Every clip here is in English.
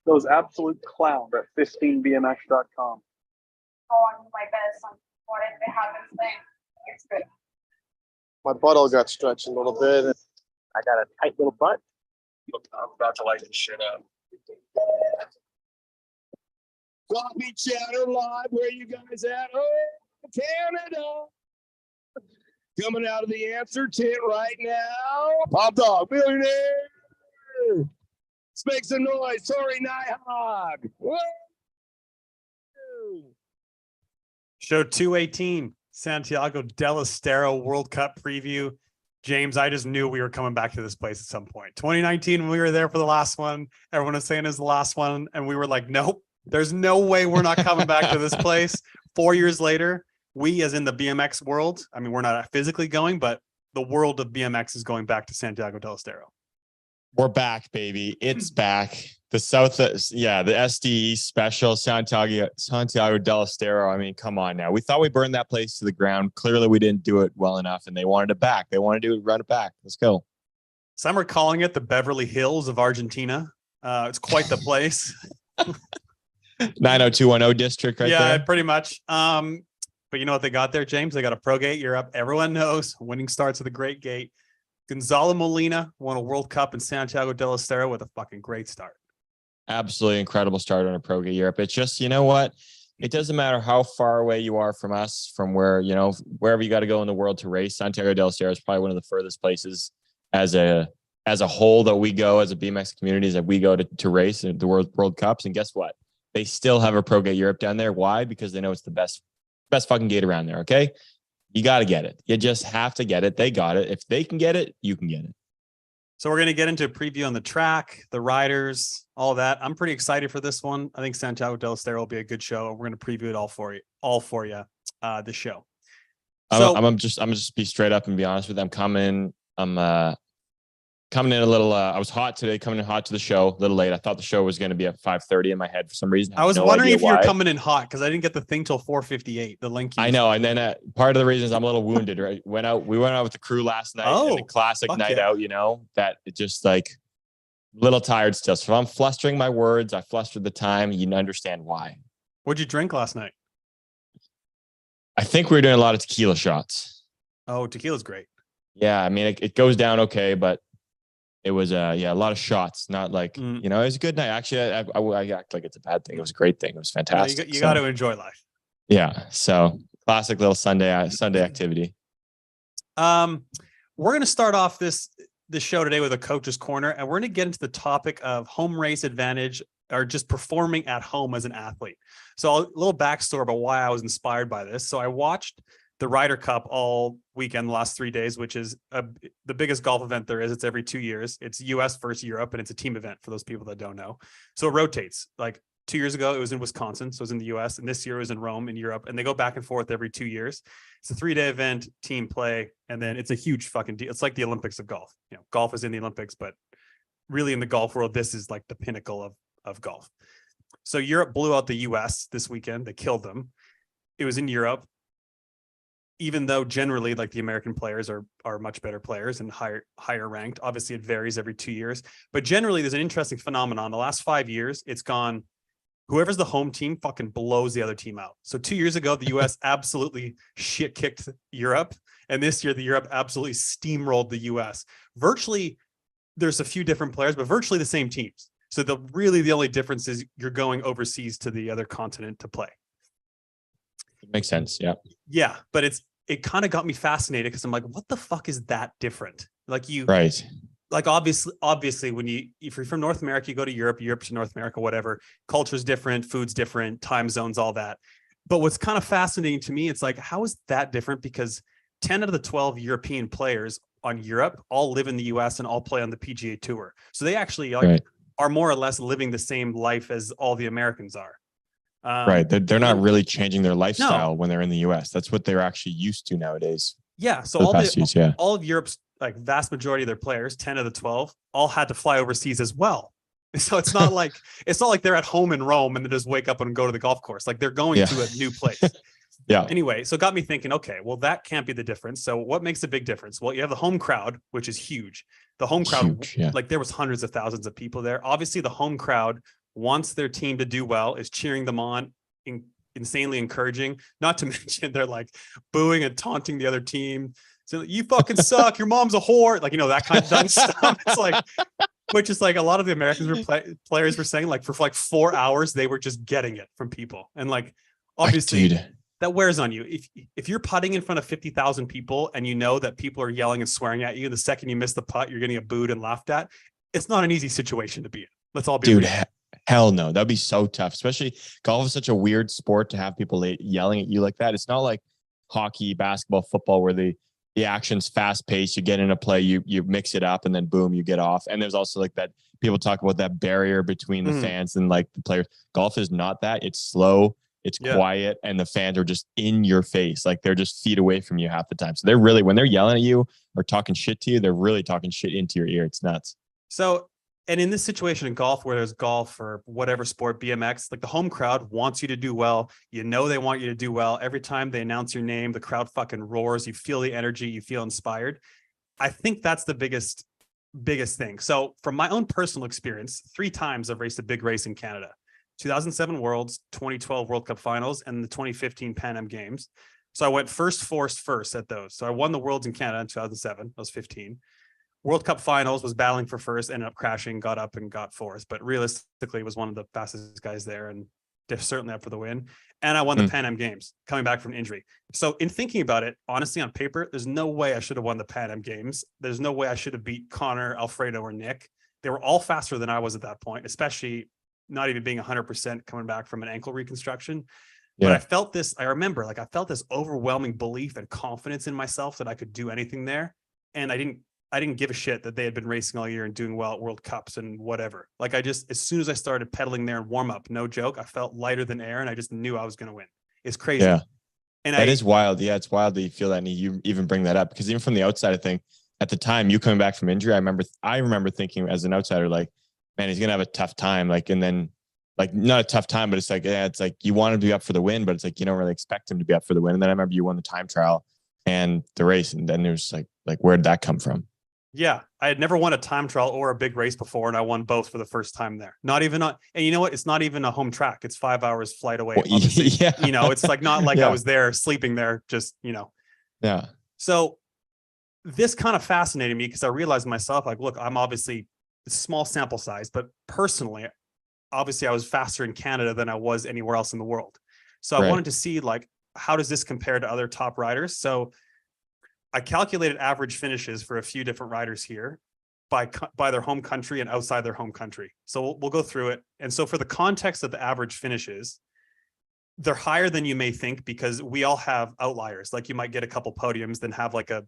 those absolute clowns at 15bmx.com. Oh, I'm my best on what they have in thing. It's good. My butthole got stretched a little bit. I got a tight little butt. I'm about to light this shit up. Coffee Chatter Live, where you guys at? Oh, Canada. Coming out of the answer tent right now. Pop Dog Millionaire. Let's make some noise. Tory Nighthog. Show 218, Santiago Del Estero World Cup preview. James, I just knew we were coming back to this place at some point. 2019, when we were there for the last one, everyone was saying it's the last one. And we were like, nope, there's no way we're not coming back to this place. 4 years later, we, as in the BMX world, I mean, we're not physically going, but the world of BMX is going back to Santiago Del Estero. We're back, baby. It's back. The the SDE special, Santiago Del Estero. I mean, come on now. We thought we burned that place to the ground. Clearly, we didn't do it well enough, and they wanted it back. They wanted to run it back. Let's go. Some are calling it the Beverly Hills of Argentina. It's quite the place. 90210 district right there. Yeah, pretty much. But you know what they got there, James? They got a Pro Gate Europe. Everyone knows winning starts with a great gate. Gonzalo Molina won a World Cup in Santiago Del Estero with a fucking great start. Absolutely incredible start on a Pro Gate Europe. It's just, you know what? It doesn't matter how far away you are from us, from where, you know, wherever you got to go in the world to race. Santiago Del Estero is probably one of the furthest places as a whole that we go, as a BMX community, that we go to race in the World Cups. And guess what? They still have a Pro Gate Europe down there. Why? Because they know it's the best fucking gate around there. Okay. You got to get it. You just have to get it. They got it. If they can get it, you can get it. So we're going to get into a preview on the track, the riders, all that. I'm pretty excited for this one. I think Santiago Del Estero will be a good show. We're going to preview it all for you, the show. So I'm just be straight up and be honest with you. Coming in a little, I was hot today, coming in hot to the show, a little late. I thought the show was going to be at 5:30 in my head for some reason. I was wondering if you were coming in hot because I didn't get the thing till 4:58. The link. I know. And then part of the reason is I'm a little wounded, right? We went out with the crew last night. And the classic night out, you know, that it just like a little tired still. So if I'm flustering my words, I flustered the time. You understand why. What'd you drink last night? I think we were doing a lot of tequila shots. Oh, tequila's great. Yeah. I mean, it goes down okay, but it was a lot of shots, not like, you know, it was a good night. Actually, I act like it's a bad thing. It was a great thing. It was fantastic. You got to enjoy life. Yeah. So classic little Sunday activity. We're going to start off this show today with a coach's corner, and we're going to get into the topic of home race advantage or just performing at home as an athlete. So a little backstory about why I was inspired by this. So I watched the Ryder Cup all weekend, the last 3 days, which is the biggest golf event there is. It's every 2 years. It's US versus Europe, and it's a team event for those people that don't know. So it rotates. Like 2 years ago, it was in Wisconsin, so it was in the US, and this year it was in Rome in Europe, and they go back and forth every 2 years. It's a 3-day event, team play, and then it's a huge fucking deal. It's like the Olympics of golf. You know, golf is in the Olympics, but really in the golf world, this is like the pinnacle of golf. So Europe blew out the US this weekend. They killed them. It was in Europe. Even though generally like the American players are much better players and higher ranked. Obviously it varies every 2 years, but generally there's an interesting phenomenon. The last 5 years, it's gone, whoever's the home team fucking blows the other team out. So 2 years ago, the US absolutely shit kicked Europe. And this year the Europe absolutely steamrolled the US. Virtually, there's a few different players, but virtually the same teams. So the only difference is you're going overseas to the other continent to play. It makes sense. Yeah. Yeah. But it kind of got me fascinated because I'm like, what the fuck is that different? Like right. Like obviously when if you're from North America, you go to Europe, Europe's to North America, whatever, culture's different, food's different, time zones, all that. But what's kind of fascinating to me, it's like, how is that different? Because 10 out of the 12 European players on Europe all live in the US and all play on the PGA Tour. So they actually are more or less living the same life as all the Americans are. Right. They're not really changing their lifestyle when they're in the US. That's what they're actually used to nowadays. Yeah. So all of Europe's like vast majority of their players, 10 of the 12, all had to fly overseas as well. So it's not like they're at home in Rome and they just wake up and go to the golf course. Like they're going to a new place. Yeah. Anyway, so it got me thinking, okay, well, that can't be the difference. So what makes a big difference? Well, you have the home crowd, which is huge. The home crowd, like there was hundreds of thousands of people there. Obviously, the home crowd wants their team to do well, is cheering them on, insanely encouraging, not to mention they're like booing and taunting the other team. So you fucking suck. Your mom's a whore. Like, that kind of dumb stuff. It's like, which is like a lot of the Americans players were saying, like for like 4 hours, they were just getting it from people. And like, obviously that wears on you. If you're putting in front of 50,000 people and you know that people are yelling and swearing at you, the second you miss the putt, you're getting booed and laughed at. It's not an easy situation to be in. Let's all be real. Hell no. That'd be so tough, especially golf is such a weird sport to have people yelling at you like that. It's not like hockey, basketball, football, where the action's fast paced. You get into play, you mix it up, and then boom, you get off. And there's also like that people talk about that barrier between the fans and like the players. Golf is not that. It's slow, it's quiet, and the fans are just in your face. Like they're just feet away from you half the time. So they're really, when they're yelling at you or talking shit to you, they're really talking shit into your ear. It's nuts. So, and in this situation in golf, where there's golf or whatever sport, BMX, like the home crowd wants you to do well. They want you to do well. Every time they announce your name, the crowd fucking roars. You feel the energy. You feel inspired. I think that's the biggest thing. So from my own personal experience, 3 times I've raced a big race in Canada: 2007 Worlds, 2012 World Cup Finals, and the 2015 Pan Am Games. So I went first at those. So I won the Worlds in Canada in 2007. I was 15. World Cup Finals was battling for first, ended up crashing, got up and got fourth, but realistically was one of the fastest guys there and they're certainly up for the win. And I won the Pan Am Games coming back from injury. So in thinking about it, honestly, on paper, there's no way I should have won the Pan Am Games. There's no way I should have beat Connor, Alfredo, or Nick. They were all faster than I was at that point, especially not even being 100% coming back from an ankle reconstruction. But I felt this, I remember, like I felt this overwhelming belief and confidence in myself that I could do anything there. And I didn't give a shit that they had been racing all year and doing well at World Cups and whatever. Like as soon as I started pedaling there and warm up, no joke, I felt lighter than air and I just knew I was going to win. It's crazy. Yeah. And that is wild. Yeah. It's wild that you feel that and you even bring that up, because even from the outside, I think at the time you coming back from injury, I remember thinking as an outsider, like, man, he's going to have a tough time. Like, and then like not a tough time, but it's like, it's like you want him to be up for the win, but it's like, you don't really expect him to be up for the win. And then I remember you won the time trial and the race. And then there's like, where did that come from? Yeah, I had never won a time trial or a big race before, and I won both for the first time there. Not even and you know what? It's not even a home track. It's 5 hours flight away. Yeah. It's like not like I was there sleeping there, just, Yeah. So this kind of fascinated me because I realized myself, like, look, I'm obviously a small sample size, but personally, obviously I was faster in Canada than I was anywhere else in the world. So I wanted to see, like, how does this compare to other top riders? So I calculated average finishes for a few different riders here by their home country and outside their home country. So we'll go through it. And so for the context of the average finishes, they're higher than you may think because we all have outliers. Like you might get a couple podiums, then have like a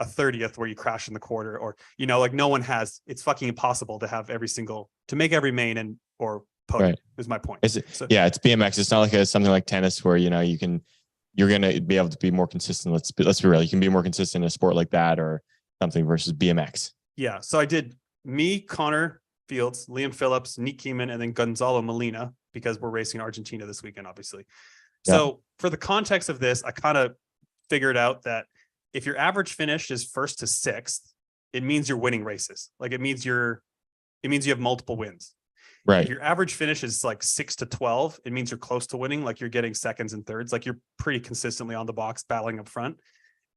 30th where you crash in the quarter, or, like no one has, it's fucking impossible to have to make every main and or podium is my point. It's BMX. It's not like something like tennis where, you're going to be able to be more consistent. Let's be real. You can be more consistent in a sport like that or something versus BMX. Yeah. So I did me, Connor Fields, Liam Phillips, Nick Kieman, and then Gonzalo Molina, because we're racing in Argentina this weekend, obviously. So for the context of this, I kind of figured out that if your average finish is 1st to 6th, it means you're winning races. Like it means you have multiple wins. Right. If your average finish is like 6 to 12, it means you're close to winning. Like you're getting seconds and thirds, like you're pretty consistently on the box battling up front.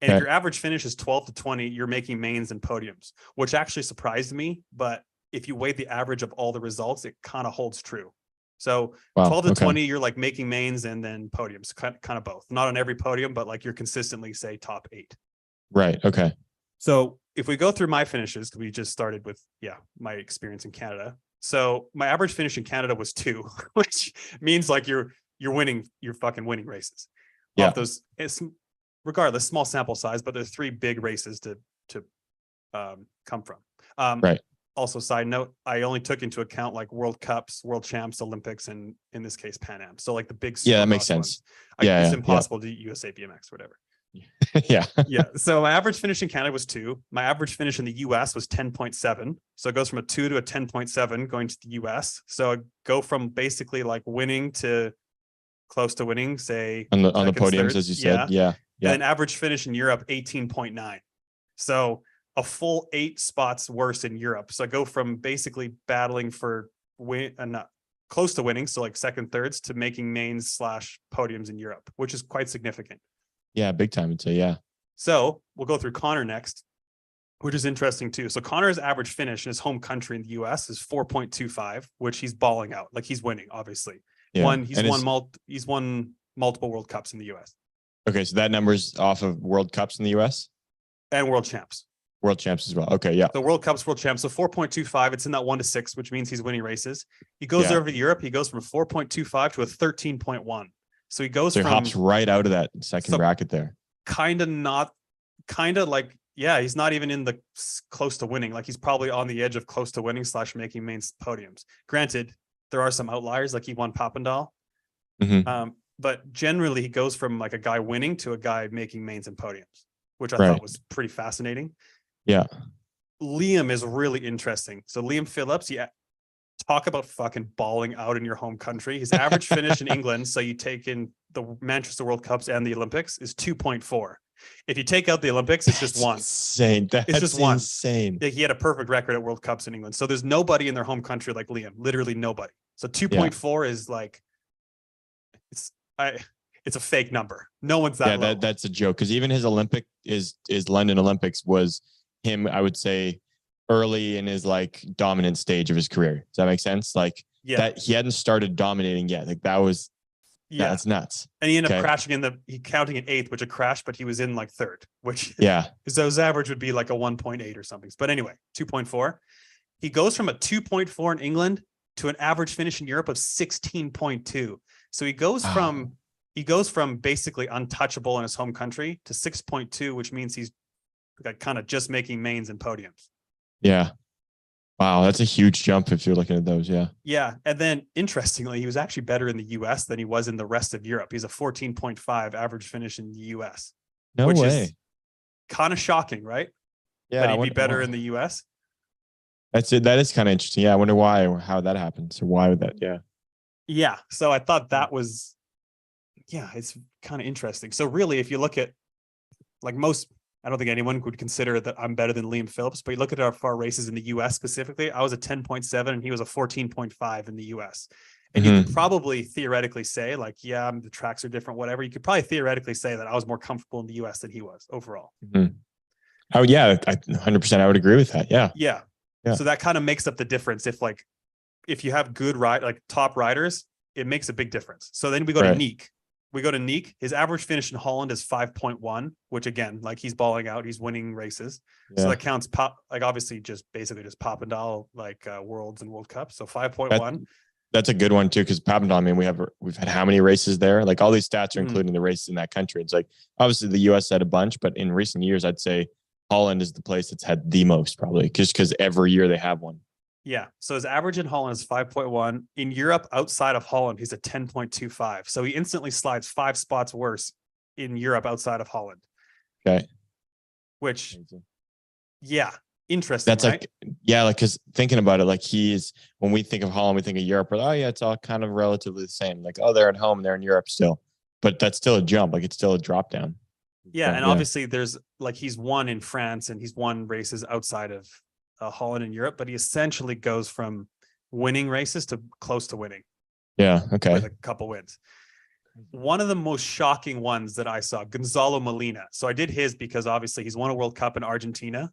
And if your average finish is 12 to 20, you're making mains and podiums, which actually surprised me. But if you weigh the average of all the results, it kind of holds true. So 12 to 20, you're like making mains and then podiums, kind of both. Not on every podium, but like you're consistently, say, top 8. Right. Okay. So if we go through my finishes, because we just started with, my experience in Canada. So my average finish in Canada was 2, which means like you're fucking winning races. Yeah. Those, it's regardless, small sample size, but there's 3 big races to come from. Right. Also, side note, I only took into account like World Cups, World Champs, Olympics, and in this case, Pan Am. So like the big. Yeah, that makes sense. It's impossible to do USA BMX, whatever. Yeah. So my average finish in Canada was 2. My average finish in the US was 10.7. So it goes from a 2 to a 10.7 going to the US. So I go from basically like winning to close to winning, say on the podiums, thirds, as you said. Yeah. And then average finish in Europe, 18.9. So a full 8 spots worse in Europe. So I go from basically battling for close to winning, so like second, thirds, to making mains / podiums in Europe, which is quite significant. Yeah, big time. I'd say, yeah. So we'll go through Connor next, which is interesting too. So Connor's average finish in his home country in the US is 4.25, which he's balling out. Like he's winning, obviously. Yeah. He's won multiple World Cups in the US. Okay, so that number's off of World Cups in the US and World Champs. World Champs as well. Okay, yeah. So World Cups, World Champs. So 4.25. It's in that 1 to 6, which means he's winning races. He goes over to Europe. He goes from 4.25 to a 13.1. So he goes so he from hops right out of that second bracket there. Kind of like, yeah, he's not even in the close to winning. Like he's probably on the edge of close to winning / making mains podiums. Granted, there are some outliers, like he won Papendal. But generally he goes from like a guy winning to a guy making mains and podiums, which I thought was pretty fascinating. Yeah. Liam is really interesting. So Liam Phillips, talk about fucking balling out in your home country. His average finish in England, so you take in the Manchester World Cups and the Olympics, is 2.4. If you take out the Olympics, it's just one. Insane. That's just one. Insane. Yeah, he had a perfect record at World Cups in England. So there's nobody in their home country like Liam. Literally nobody. So 2.4 is like it's a fake number. No one's that low. That's a joke. Because even his Olympic is London Olympics was him, I would say, early in his like dominant stage of his career. Does that make sense? Like that he hadn't started dominating yet. Like that's nuts. And he ended up crashing counting in 8th, which a crash, but he was in like 3rd, which so his average would be like a 1.8 or something. But anyway, 2.4. He goes from a 2.4 in England to an average finish in Europe of 16.2. So he goes from basically untouchable in his home country to 6.2, which means he's kind of just making mains and podiums. Yeah. Wow, that's a huge jump if you're looking at those. Yeah. Yeah. And then interestingly, he was actually better in the US than he was in the rest of Europe. He's a 14.5 average finish in the US. No which way. Is kind of shocking, right? Yeah. That he'd be better in the US. That's it. That is kind of interesting. Yeah. I wonder why or how that happened. So why would that? Yeah. Yeah. So I thought that was, it's kind of interesting. So really, if you look at like I don't think anyone would consider that I'm better than Liam Phillips, but you look at our races in the US specifically, I was a 10.7 and he was a 14.5 in the US. And you could probably theoretically say like, the tracks are different, whatever. You could probably theoretically say that I was more comfortable in the US than he was overall. Oh yeah. 100%. I would agree with that. Yeah. Yeah. So that kind of makes up the difference. If you have good top riders, it makes a big difference. So then we go to Niek. His average finish in Holland is 5.1, which again, like he's balling out, he's winning races. So that counts obviously just Papendal, Worlds and World Cups. So 5.1. That's a good one too, because Papendal, I mean, we've had how many races there? Like all these stats are including the races in that country. It's like obviously the US had a bunch, but in recent years, I'd say Holland is the place that's had the most probably, just because every year they have one. Yeah. So his average in Holland is 5.1. In Europe, outside of Holland, he's a 10.25. So he instantly slides 5 spots worse in Europe outside of Holland. Okay. Which, interesting. That's right? Because thinking about it, like when we think of Holland, we think of Europe, but it's all kind of relatively the same. Like, they're at home, they're in Europe still. But that's still a jump. Like, it's still a drop down. Yeah. And obviously there's he's won in France and he's won races outside of Holland and Europe, but he essentially goes from winning races to close to winning. Yeah. Okay. With a couple wins. One of the most shocking ones that I saw, Gonzalo Molina. So I did his because obviously he's won a World Cup in Argentina.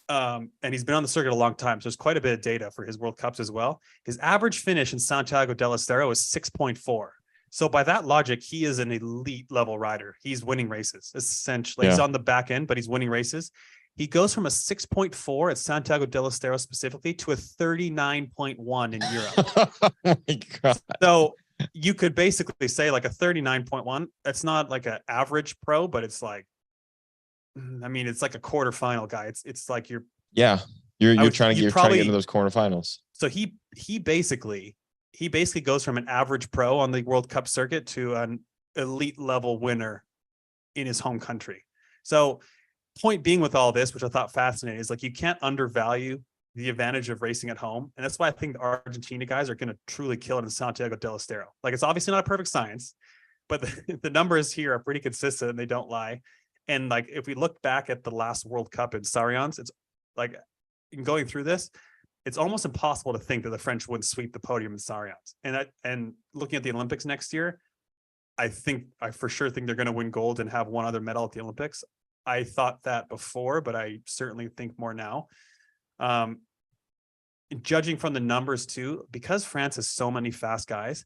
And he's been on the circuit a long time. So there's quite a bit of data for his World Cups as well. His average finish in Santiago Del Estero is 6.4. So by that logic, he is an elite level rider. He's winning races. Essentially, he's on the back end, but he's winning races. He goes from a 6.4 at Santiago del Estero specifically to a 39.1 in Europe. Oh my God. So you could basically say like a 39.1. That's not like an average pro, but it's like, it's like a quarterfinal guy. It's like you're trying to get into those quarterfinals. So he basically goes from an average pro on the World Cup circuit to an elite level winner in his home country. So point being with all this, which I thought fascinating, is like you can't undervalue the advantage of racing at home. And that's why I think the Argentina guys are going to truly kill it in Santiago del Estero. Like, it's obviously not a perfect science, but the numbers here are pretty consistent and they don't lie. And like, if we look back at the last World Cup in Sarians, it's like, in going through this, it's almost impossible to think that the French wouldn't sweep the podium in Sarians. And looking at the Olympics next year, I for sure think they're going to win gold and have one other medal at the Olympics. I thought that before, but I certainly think more now. Judging from the numbers too, because France has so many fast guys,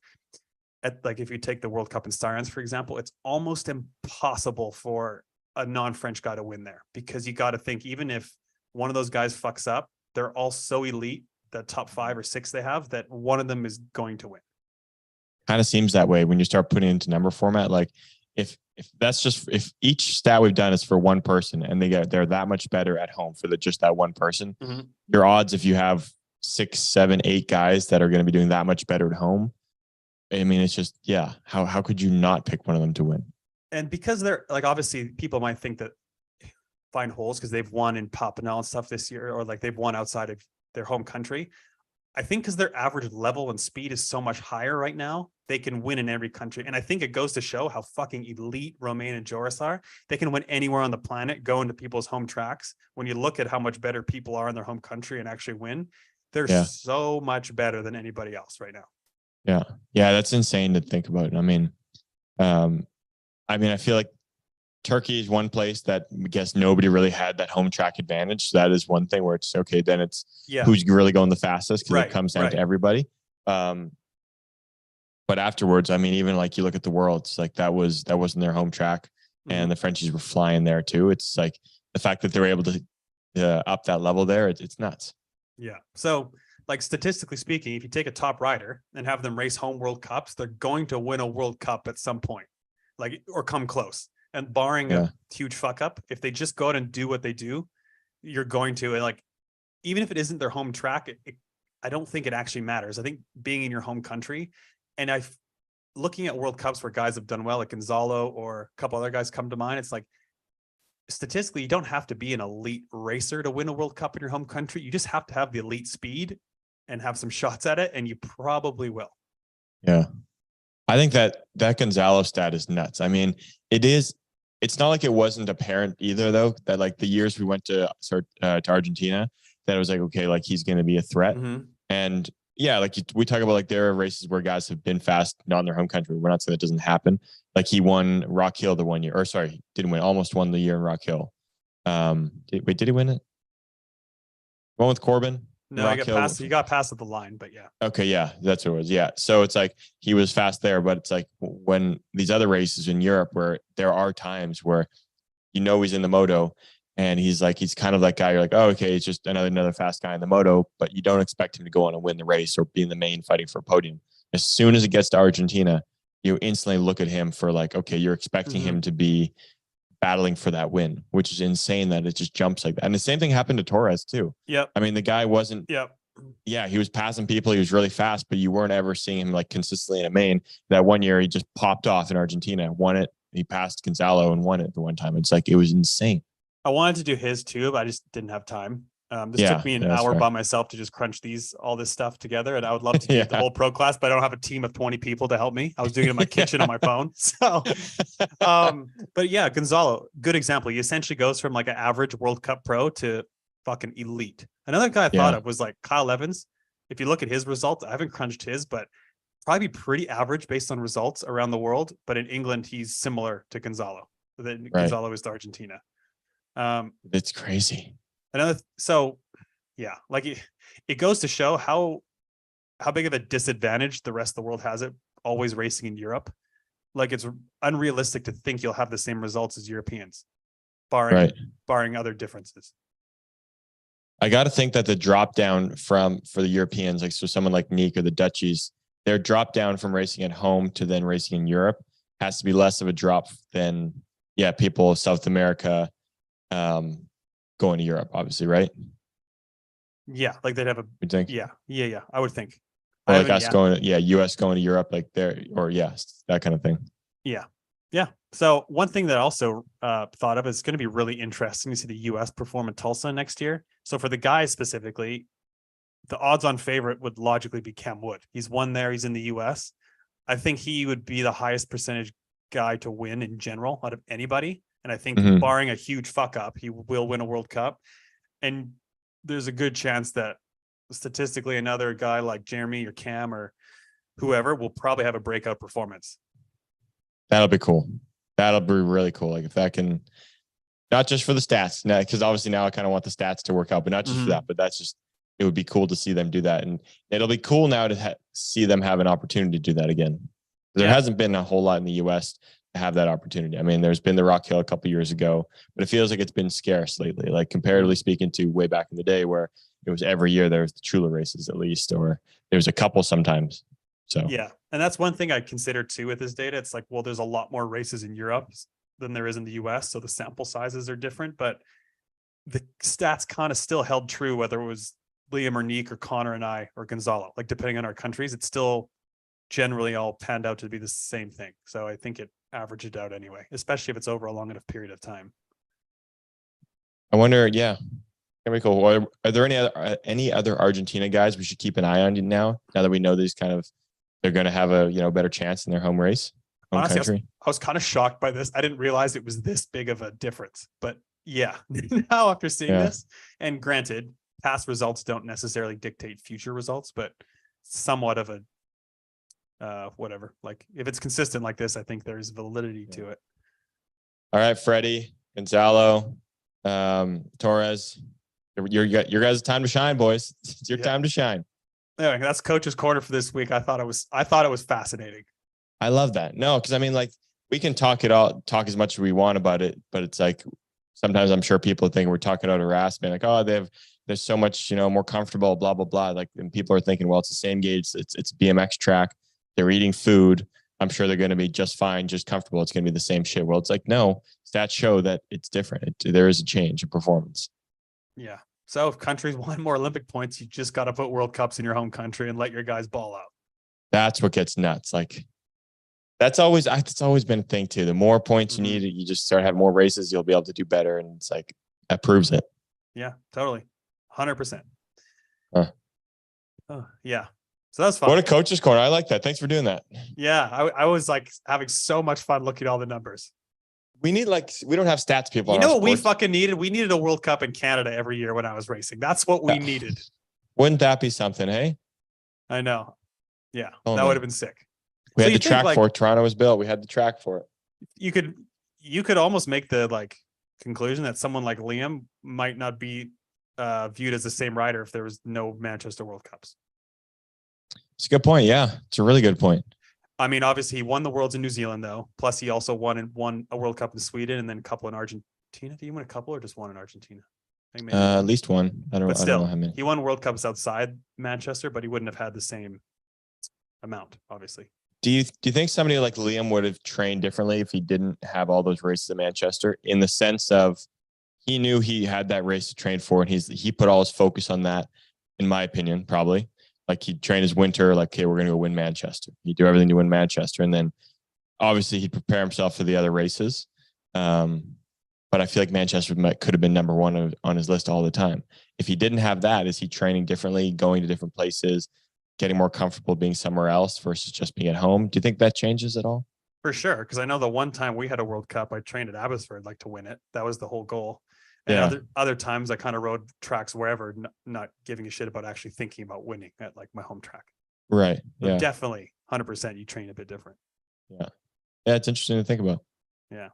like if you take the World Cup in Sirens, for example, it's almost impossible for a non-French guy to win there, because you got to think, even if one of those guys fucks up, they're all so elite, the top 5 or 6 they have, that one of them is going to win. Kind of seems that way when you start putting it into number format. Like if each stat we've done is for one person and they're that much better at home for just that one person, your odds, if you have 6, 7, 8 guys that are going to be doing that much better at home, I mean, it's just, yeah, how could you not pick one of them to win? And because they're like, obviously people might think that find holes because they've won in Papanel and stuff this year, or like they've won outside of their home country. I think because their average level and speed is so much higher right now, they can win in every country. And I think it goes to show how fucking elite Romain and Joris are. They can win anywhere on the planet, go into people's home tracks. When you look at how much better people are in their home country and actually win, they're so much better than anybody else right now. Yeah. Yeah. That's insane to think about. I mean, I feel like Turkey is one place that I guess nobody really had that home track advantage. So that is one thing where it's okay. Then it's who's really going the fastest, because it comes down to everybody. But afterwards, I mean, even like you look at the Worlds, like that wasn't their home track, and the Frenchies were flying there too. It's like the fact that they were able to up that level there. It's nuts. Yeah. So like statistically speaking, if you take a top rider and have them race home World Cups, they're going to win a World Cup at some point, like, or come close. And barring a huge fuck up, if they just go out and do what they do, you're going to, and like, even if it isn't their home track, I don't think it actually matters. I think being in your home country, and looking at World Cups where guys have done well, like Gonzalo or a couple other guys come to mind, it's like, statistically, you don't have to be an elite racer to win a World Cup in your home country. You just have to have the elite speed and have some shots at it, and you probably will. Yeah. I think that Gonzalo stat is nuts. I mean, it's not like it wasn't apparent either, though, that like the years we went to Argentina, that it was like, okay, like he's going to be a threat. And yeah, like we talk about, like there are races where guys have been fast, not in their home country. We're not saying that doesn't happen. Like he won Rock Hill the one year, or sorry, didn't win, almost won the year in Rock Hill. Did he win it? One with Corbin? No, he got past at the line, but yeah. Okay, yeah, that's what it was. Yeah. So it's like he was fast there, but it's like when these other races in Europe where there are times where he's in the moto and he's kind of that guy, you're like, oh, okay, it's just another fast guy in the moto, but you don't expect him to go on and win the race or be in the main fighting for a podium. As soon as it gets to Argentina, you instantly look at him for like, okay, you're expecting him to be battling for that win, which is insane that it just jumps like that. And the same thing happened to Torres too. Yep. I mean, the guy wasn't, yeah, he was passing people. He was really fast, but you weren't ever seeing him like consistently in a main. That one year he just popped off in Argentina, won it. He passed Gonzalo and won it the one time. It's like, it was insane. I wanted to do his too, but I just didn't have time. This took me an hour by myself to just crunch all this stuff together. And I would love to do the whole pro class, but I don't have a team of 20 people to help me. I was doing it in my kitchen on my phone. So, but yeah, Gonzalo, good example. He essentially goes from like an average World Cup pro to fucking elite. Another guy I thought of was like Kyle Evans. If you look at his results, I haven't crunched his, but probably pretty average based on results around the world. But in England, he's similar to Gonzalo. Gonzalo is to Argentina. It's crazy. So yeah, like it goes to show how big of a disadvantage the rest of the world has it always racing in Europe. Like it's unrealistic to think you'll have the same results as Europeans, barring other differences. I got to think that the drop down for the Europeans, like so someone like Nick or the Dutchies, their drop down from racing at home to then racing in Europe has to be less of a drop than people of South America going to Europe, obviously, right? Yeah, like they'd have yeah. I would think. Or like us going, US going to Europe, like there, or that kind of thing. Yeah. So one thing that I also thought of is going to be really interesting to see the US perform in Tulsa next year. So for the guys specifically, the odds-on favorite would logically be Cam Wood. He's won there. He's in the US. I think he would be the highest percentage guy to win in general out of anybody. And I think barring a huge fuck up, he will win a World Cup. And there's a good chance that statistically another guy like Jeremy or Cam or whoever will probably have a breakout performance. That'll be cool. That'll be really cool. Like if that can, not just for the stats, because obviously now I kind of want the stats to work out, but not just for that, but that's just, it would be cool to see them do that. And it'll be cool now to see them have an opportunity to do that again. There hasn't been a whole lot in the US to have that opportunity. I mean, there's been the Rock Hill a couple years ago, but it feels like it's been scarce lately, like comparatively speaking to way back in the day where it was every year there was the Chula races at least, or there was a couple sometimes. So yeah. And that's one thing I consider too with this data. It's like, well, there's a lot more races in Europe than there is in the US. So the sample sizes are different, but the stats kind of still held true, whether it was Liam or Neek or Connor and I or Gonzalo, like depending on our countries, it's still generally all panned out to be the same thing. So I think it averaged it out anyway, especially if it's over a long enough period of time. I wonder, yeah. Very cool. Are there any other Argentina guys we should keep an eye on now that we know these kind of, they're going to have a, better chance in their home race? Honestly, country? I was kind of shocked by this. I didn't realize it was this big of a difference, but yeah, now after seeing this, and granted, past results don't necessarily dictate future results, but somewhat of a whatever. Like if it's consistent like this, I think there's validity to it. All right, Freddie, Gonzalo, Torres, your guys' time to shine, boys. It's your time to shine. Anyway, that's Coach's Corner for this week. I thought it was fascinating. I love that. No, because I mean, like we can talk as much as we want about it, but it's like sometimes I'm sure people think we're talking out of our ass, man. Like, oh, they're so much, more comfortable, blah, blah, blah. Like, and people are thinking, well, it's the same gauge. It's BMX track. They're eating food. I'm sure they're going to be just fine, just comfortable. It's going to be the same shit. Well, it's like, no, stats show that it's different. There is a change in performance. Yeah. So if countries want more Olympic points, you just got to put World Cups in your home country and let your guys ball out. That's what gets nuts. Like that's always been a thing too. The more points you need, you just start having more races, you'll be able to do better. And it's like, that proves it. Yeah, totally. 100%. Huh. Oh, yeah. So that's fun. What a Coach's Corner. I like that. Thanks for doing that. Yeah. I was like having so much fun looking at all the numbers. We don't have stats people. You know what we fucking needed? We needed a World Cup in Canada every year when I was racing. That's what we needed. Wouldn't that be something, hey? I know. Yeah. That would have been sick. We had the track for it. Toronto was built. We had the track for it. You could almost make the conclusion that someone like Liam might not be viewed as the same rider if there was no Manchester World Cups. It's a good point. Yeah, it's a really good point. I mean, obviously he won the Worlds in New Zealand though. Plus he also won a World Cup in Sweden and then a couple in Argentina. Did he win a couple or just one in Argentina? I think maybe at least one. I don't know how many. He won World Cups outside Manchester, but he wouldn't have had the same amount, obviously. Do you think somebody like Liam would have trained differently if he didn't have all those races in Manchester? In the sense of he knew he had that race to train for, and he put all his focus on that. In my opinion, probably like he'd train his winter, like, okay, we're going to go win Manchester. He'd do everything to win Manchester, and then obviously he'd prepare himself for the other races. But I feel like Manchester could have been number one on his list all the time. If he didn't have that, is he training differently, going to different places, getting more comfortable being somewhere else versus just being at home? Do you think that changes at all? For sure. Because I know the one time we had a World Cup, I trained at Abbotsford to win it. That was the whole goal. And other times I kind of rode tracks wherever, not giving a shit about actually thinking about winning at my home track. Right. So yeah. Definitely 100% you train a bit different. Yeah. Yeah. It's interesting to think about. Yeah.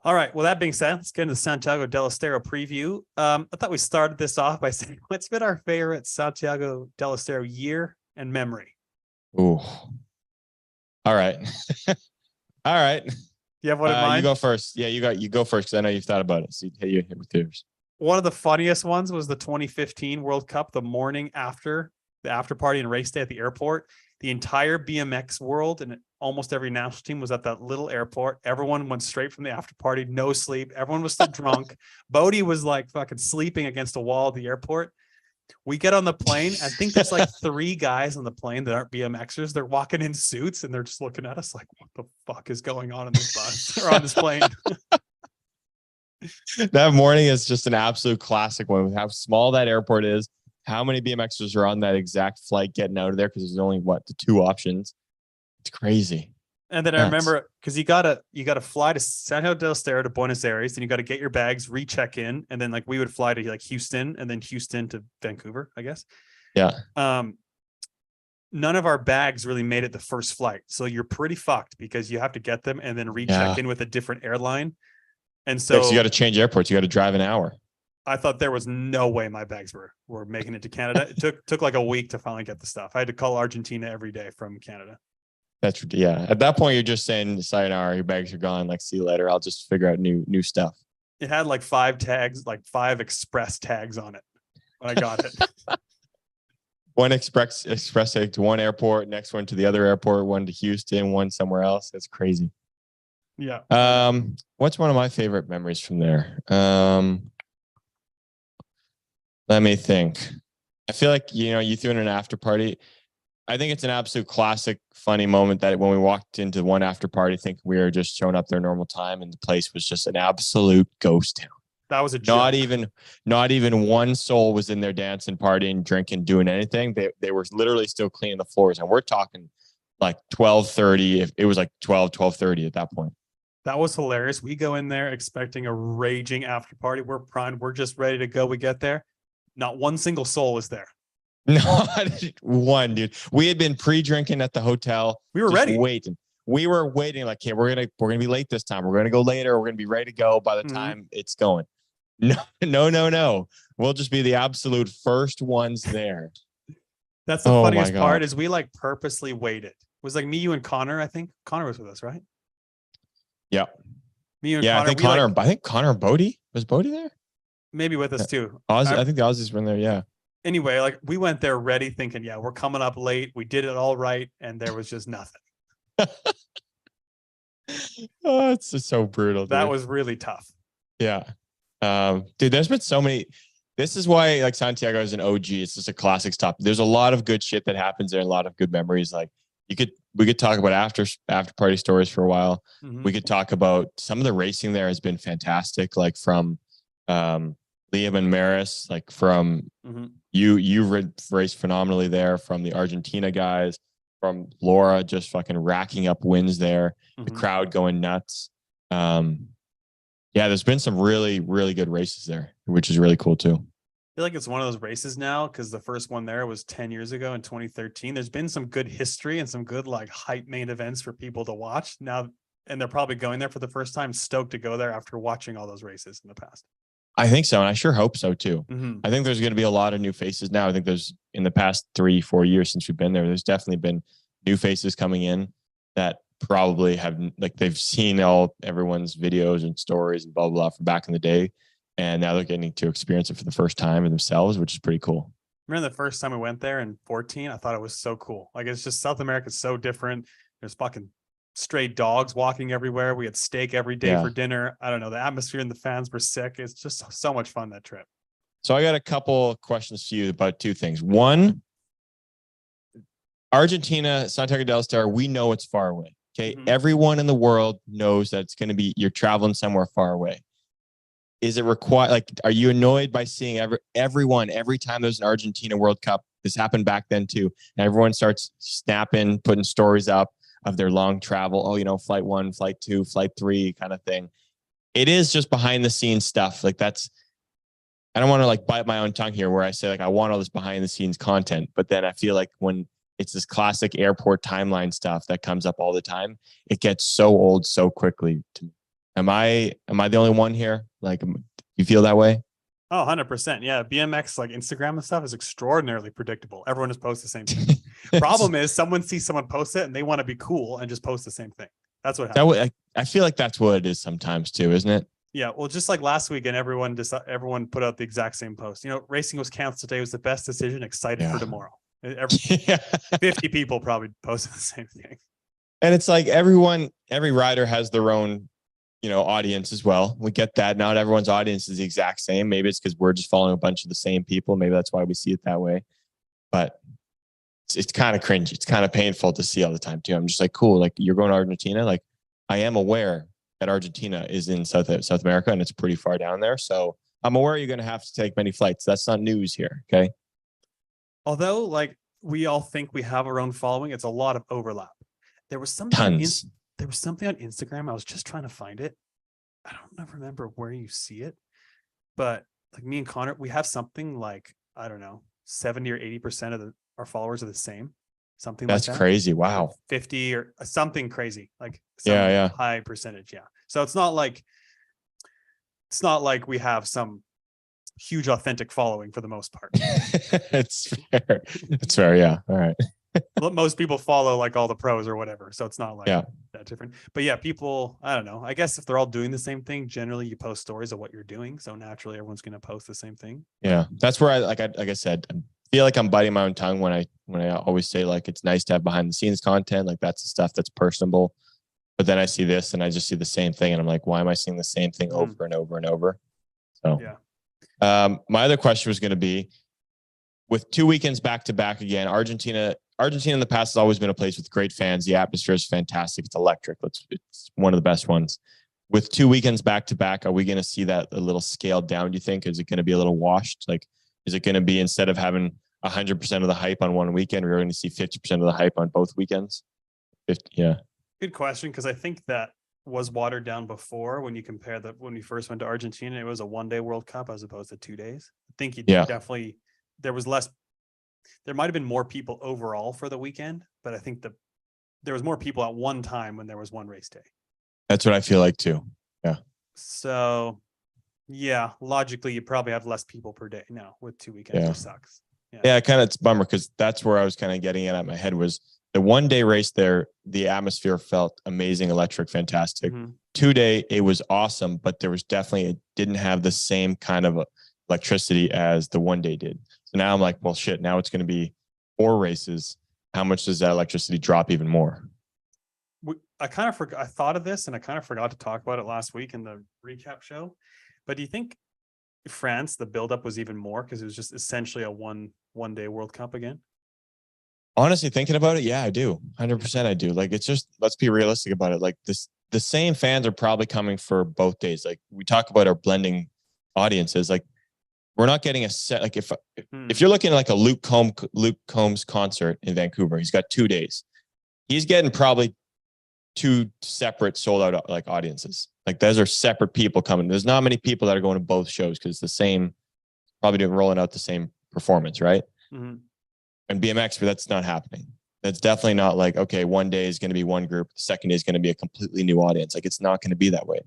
All right. Well, that being said, let's get into the Santiago Del Estero preview. I thought we started this off by saying, what's been our favorite Santiago Del Estero year and memory? Ooh. All right. All right. You have one in mind? You go first. Yeah, you go first because I know you've thought about it. So you hit with yours. One of the funniest ones was the 2015 World Cup, the morning after the after party and race day at the airport. The entire BMX world and almost every national team was at that little airport. Everyone went straight from the after party, no sleep. Everyone was still drunk. Bodie was fucking sleeping against a wall at the airport. We get on the plane. I think there's 3 guys on the plane that aren't BMXers. They're walking in suits and they're just looking at us like, what the fuck is going on in this bus or on this plane? That morning is just an absolute classic one. How small that airport is, how many BMXers are on that exact flight getting out of there because there's only the 2 options. It's crazy. And then I Nuts. remember because you gotta fly to Santiago Del Estero to Buenos Aires, and you got to get your bags, recheck in, and then like we would fly to like Houston, and then Houston to Vancouver, I guess. Yeah. None of our bags really made it the first flight, so you're pretty fucked because you have to get them and then recheck in with a different airline. And so you got to change airports. You got to drive an hour. I thought there was no way my bags were making it to Canada. It took like a week to finally get the stuff. I had to call Argentina every day from Canada. That's yeah. At that point, you're just saying, "Sayonara, your bags are gone. Like, see you later. I'll just figure out new stuff." It had like 5 tags, like 5 express tags on it when I got it. One express tag to one airport, next one to the other airport, one to Houston, one somewhere else. That's crazy. Yeah. What's one of my favorite memories from there? Let me think. I feel like, you threw in an after party. I think it's an absolute classic, funny moment that when we walked into one after party, thinking we were just showing up their normal time, and the place was just an absolute ghost town. That was a joke. Not even one soul was in there dancing, partying, drinking, doing anything. They were literally still cleaning the floors, and we're talking like 12:30. If it was like 12:30 at that point. That was hilarious. We go in there expecting a raging after party. We're primed. We're just ready to go. We get there. Not one single soul was there. Not one, dude. We had been pre-drinking at the hotel. We were ready. Waiting. We were waiting like, okay, we're gonna be late this time. We're gonna go later. We're gonna be ready to go by the time it's going. No. We'll just be the absolute first ones there. That's the funniest part is we like purposely waited. It was like me, you, and Connor. I think Connor was with us, right? Yeah. Me and Connor. I think Connor and Bodie. Was Bodie there? Maybe with us too. I think the Aussies were in there. Yeah. Anyway, like we went there ready thinking, yeah, we're coming up late. We did it all right. And there was just nothing. Oh, it's just so brutal. Dude. That was really tough. Yeah. Dude, there's been so many. This is why like Santiago is an OG. It's just a classic stop. There's a lot of good shit that happens there, and a lot of good memories. Like we could talk about after party stories for a while. Mm-hmm. We could talk about some of the racing there has been fantastic. Like from Liam and Maris, like from you raced phenomenally there, from the Argentina guys, from Laura just fucking racking up wins there, the crowd going nuts. Yeah, there's been some really, really good races there, which is really cool too. I feel like it's one of those races now because the first one there was 10 years ago in 2013. There's been some good history and some good like hype main events for people to watch now. And they're probably going there for the first time, stoked to go there after watching all those races in the past. I think so. And I sure hope so too. Mm-hmm. I think there's going to be a lot of new faces now. I think there's in the past 3-4 years since we've been there, there's definitely been new faces coming in that probably have like, they've seen everyone's videos and stories and blah, blah, blah from back in the day. And now they're getting to experience it for the first time in themselves, which is pretty cool. Remember the first time we went there in 2014? I thought it was so cool. Like it's just South America's so different. There's fucking stray dogs walking everywhere. We had steak every day for dinner. I don't know. The atmosphere and the fans were sick. It's just so much fun, that trip. So I got a couple questions for you about 2 things. One, Argentina, Santiago del Estero, we know it's far away. Okay. Everyone in the world knows that it's going to be, you're traveling somewhere far away. Is it required? Like, are you annoyed by seeing everyone, every time there's an Argentina World Cup, this happened back then too, and everyone starts snapping, putting stories up of their long travel. Oh, flight 1, flight 2, flight 3 kind of thing. It is just behind the scenes stuff. Like I don't want to like bite my own tongue here where I say like, I want all this behind the scenes content, but then I feel like when it's this classic airport timeline stuff that comes up all the time, it gets so old so quickly. Am I the only one here? Like, you feel that way? Oh, 100%. Yeah. BMX, like Instagram and stuff is extraordinarily predictable. Everyone just posts the same thing. Problem is someone sees someone post it and they want to be cool and just post the same thing. That's what happens. I feel like that's what it is sometimes too, isn't it? Yeah. Well, just like last weekend, everyone put out the exact same post. Racing was canceled today. Was the best decision. Excited for tomorrow. 50 people probably posted the same thing. And it's like every rider has their own, audience as well. We get that. Not everyone's audience is the exact same. Maybe it's because we're just following a bunch of the same people. Maybe that's why we see it that way. But it's kind of cringe. It's kind of painful to see all the time too. I'm just like, cool. Like you're going to Argentina. Like I am aware that Argentina is in South America and it's pretty far down there. So I'm aware you're going to have to take many flights. That's not news here. Okay. Although like we all think we have our own following, it's a lot of overlap. There was something tons. there was something on Instagram. I was just trying to find it. I don't remember where you see it, but like me and Connor, we have something like, I don't know, 70 or 80% of our followers are the same. Something That's like that. crazy. Wow. 50 or something crazy, like some Yeah. high percentage. Yeah. So it's not like we have some huge authentic following for the most part. It's fair. It's fair. Yeah. All right. Most people follow like all the pros or whatever. So it's not like Yeah. that different. But yeah, people, I don't know. I guess if they're all doing the same thing, generally you post stories of what you're doing. So naturally everyone's going to post the same thing. Yeah. That's where like I said, I feel like I'm biting my own tongue when I always say like it's nice to have behind the scenes content. Like that's the stuff that's personable. But then I see this and I just see the same thing. And I'm like, why am I seeing the same thing over and over and over? So yeah. My other question was going to be, with 2 weekends back to back again, Argentina in the past has always been a place with great fans. The atmosphere is fantastic. It's electric. It's one of the best ones. With 2 weekends back to back, are we going to see that a little scaled down? Do you think? Is it going to be a little washed? Like, is it going to be, instead of having 100% of the hype on one weekend, we're going to see 50% of the hype on both weekends? 50, yeah. Good question, because I think that was watered down before when you compare that when we first went to Argentina, it was a 1-day World Cup as opposed to 2 days. I think you definitely, there might have been more people overall for the weekend, but I think there was more people at one time when there was one race day. That's what I feel like too. Yeah. So yeah, logically you probably have less people per day now with 2 weekends. Yeah. It sucks. Yeah, it's a bummer, because that's where I was kind of getting it at my head was the 1-day race there. The atmosphere felt amazing, electric, fantastic. 2-day, it was awesome, but it didn't have the same kind of electricity as the 1-day did. So now I'm like, well, shit, now it's going to be 4 races. How much does that electricity drop even more? I thought of this and I kind of forgot to talk about it last week in the recap show. But do you think France, the buildup was even more because it was just essentially a one-day World Cup again? Honestly, thinking about it, yeah, I do. 100% I do. Like, it's just, let's be realistic about it. Like the same fans are probably coming for both days. Like, we talk about our blending audiences. Like, we're not getting a set. Like, if you're looking at like a Luke Combs concert in Vancouver, he's got 2 days. He's getting probably 2 separate sold out like audiences. Like, those are separate people coming. There's not many people that are going to both shows because it's the same, probably doing rolling out the same performance, right? And BMX, but that's not happening. That's definitely not like, okay, 1 day is going to be one group, the second day is going to be a completely new audience. Like, it's not going to be that way.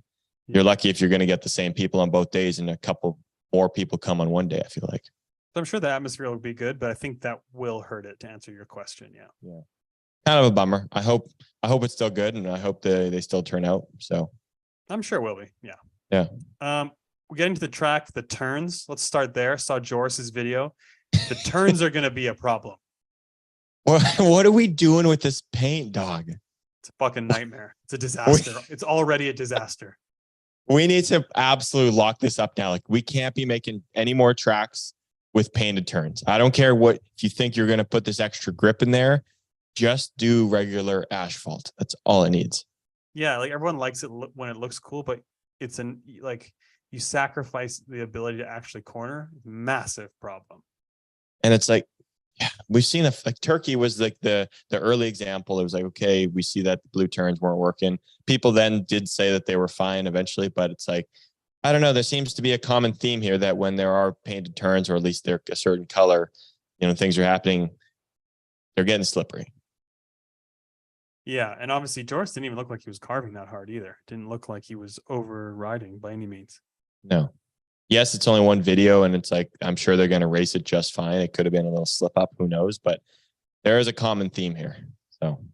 You're lucky if you're going to get the same people on both days and a couple more people come on 1 day, I feel like. So I'm sure the atmosphere will be good, but I think that will hurt it, to answer your question. Yeah. Kind of a bummer. I hope it's still good, and I hope they still turn out. So I'm sure it will be. Yeah. We're getting to the track, the turns. Let's start there. Saw Joris's video. The turns are going to be a problem. What are we doing with this paint, dog? It's a fucking nightmare. It's a disaster. It's already a disaster. We need to absolutely lock this up now. Like, we can't be making any more tracks with painted turns. I don't care if you think you're going to put this extra grip in there, just do regular asphalt. That's all it needs. Yeah. Like, everyone likes it when it looks cool, but it's you sacrifice the ability to actually corner. Massive problem. And it's like, yeah, we've seen like Turkey was like the early example. It was like, okay, we see that the blue turns weren't working. People then did say that they were fine eventually, but it's like, I don't know. There seems to be a common theme here that when there are painted turns, or at least they're a certain color, things are happening. They're getting slippery. Yeah. And obviously Joris didn't even look like he was carving that hard either. Didn't look like he was overriding by any means. No. Yes, it's only one video, and it's like, I'm sure they're going to race it just fine. It could have been a little slip up. Who knows? But there is a common theme here. So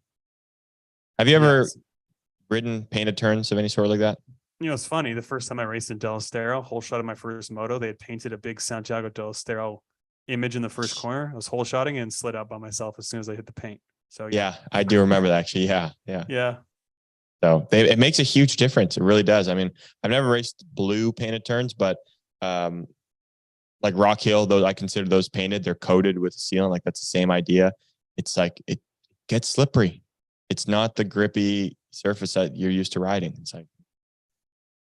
have you ever ridden painted turns of any sort like that? It's funny. The first time I raced in Del Estero, whole shot of my first moto, they had painted a big Santiago Del Estero image in the first corner. I was whole shotting and slid out by myself as soon as I hit the paint. So yeah, I do remember that actually. Yeah. So it makes a huge difference. It really does. I mean, I've never raced blue painted turns, but like Rock Hill, though, I consider those painted. They're coated with sealant. Like, that's the same idea. It's like, it gets slippery. It's not the grippy surface that you're used to riding. It's like,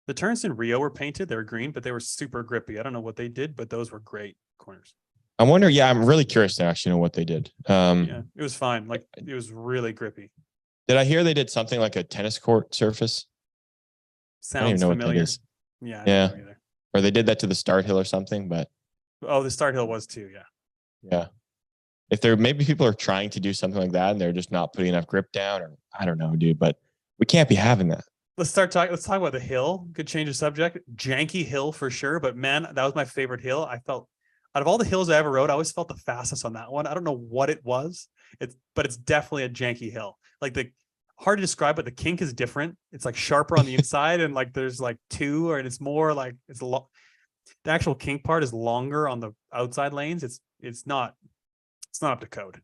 the turns in Rio were painted. They were green, but they were super grippy. I don't know what they did, but those were great corners. I wonder. Yeah, I'm really curious to actually know what they did. Yeah, it was fine. Like, it was really grippy. Did I hear they did something like a tennis court surface? I don't even Sounds know what that familiar. is. Yeah. I Yeah. don't know either. Or they did that to the start hill or something, but Oh, the start hill was too. Yeah. yeah. If there maybe people are trying to do something like that and they're just not putting enough grip down, or I don't know, dude, but we can't be having that. Let's talk about the hill. Good change of subject. Janky hill for sure. But man, that was my favorite hill. I felt out of all the hills I ever rode, I always felt the fastest on that one. I don't know what it was. But it's definitely a janky hill. Like hard to describe, but the kink is different. It's like sharper on the inside, and like there's like two, and it's more like the actual kink part is longer on the outside lanes. It's not up to code.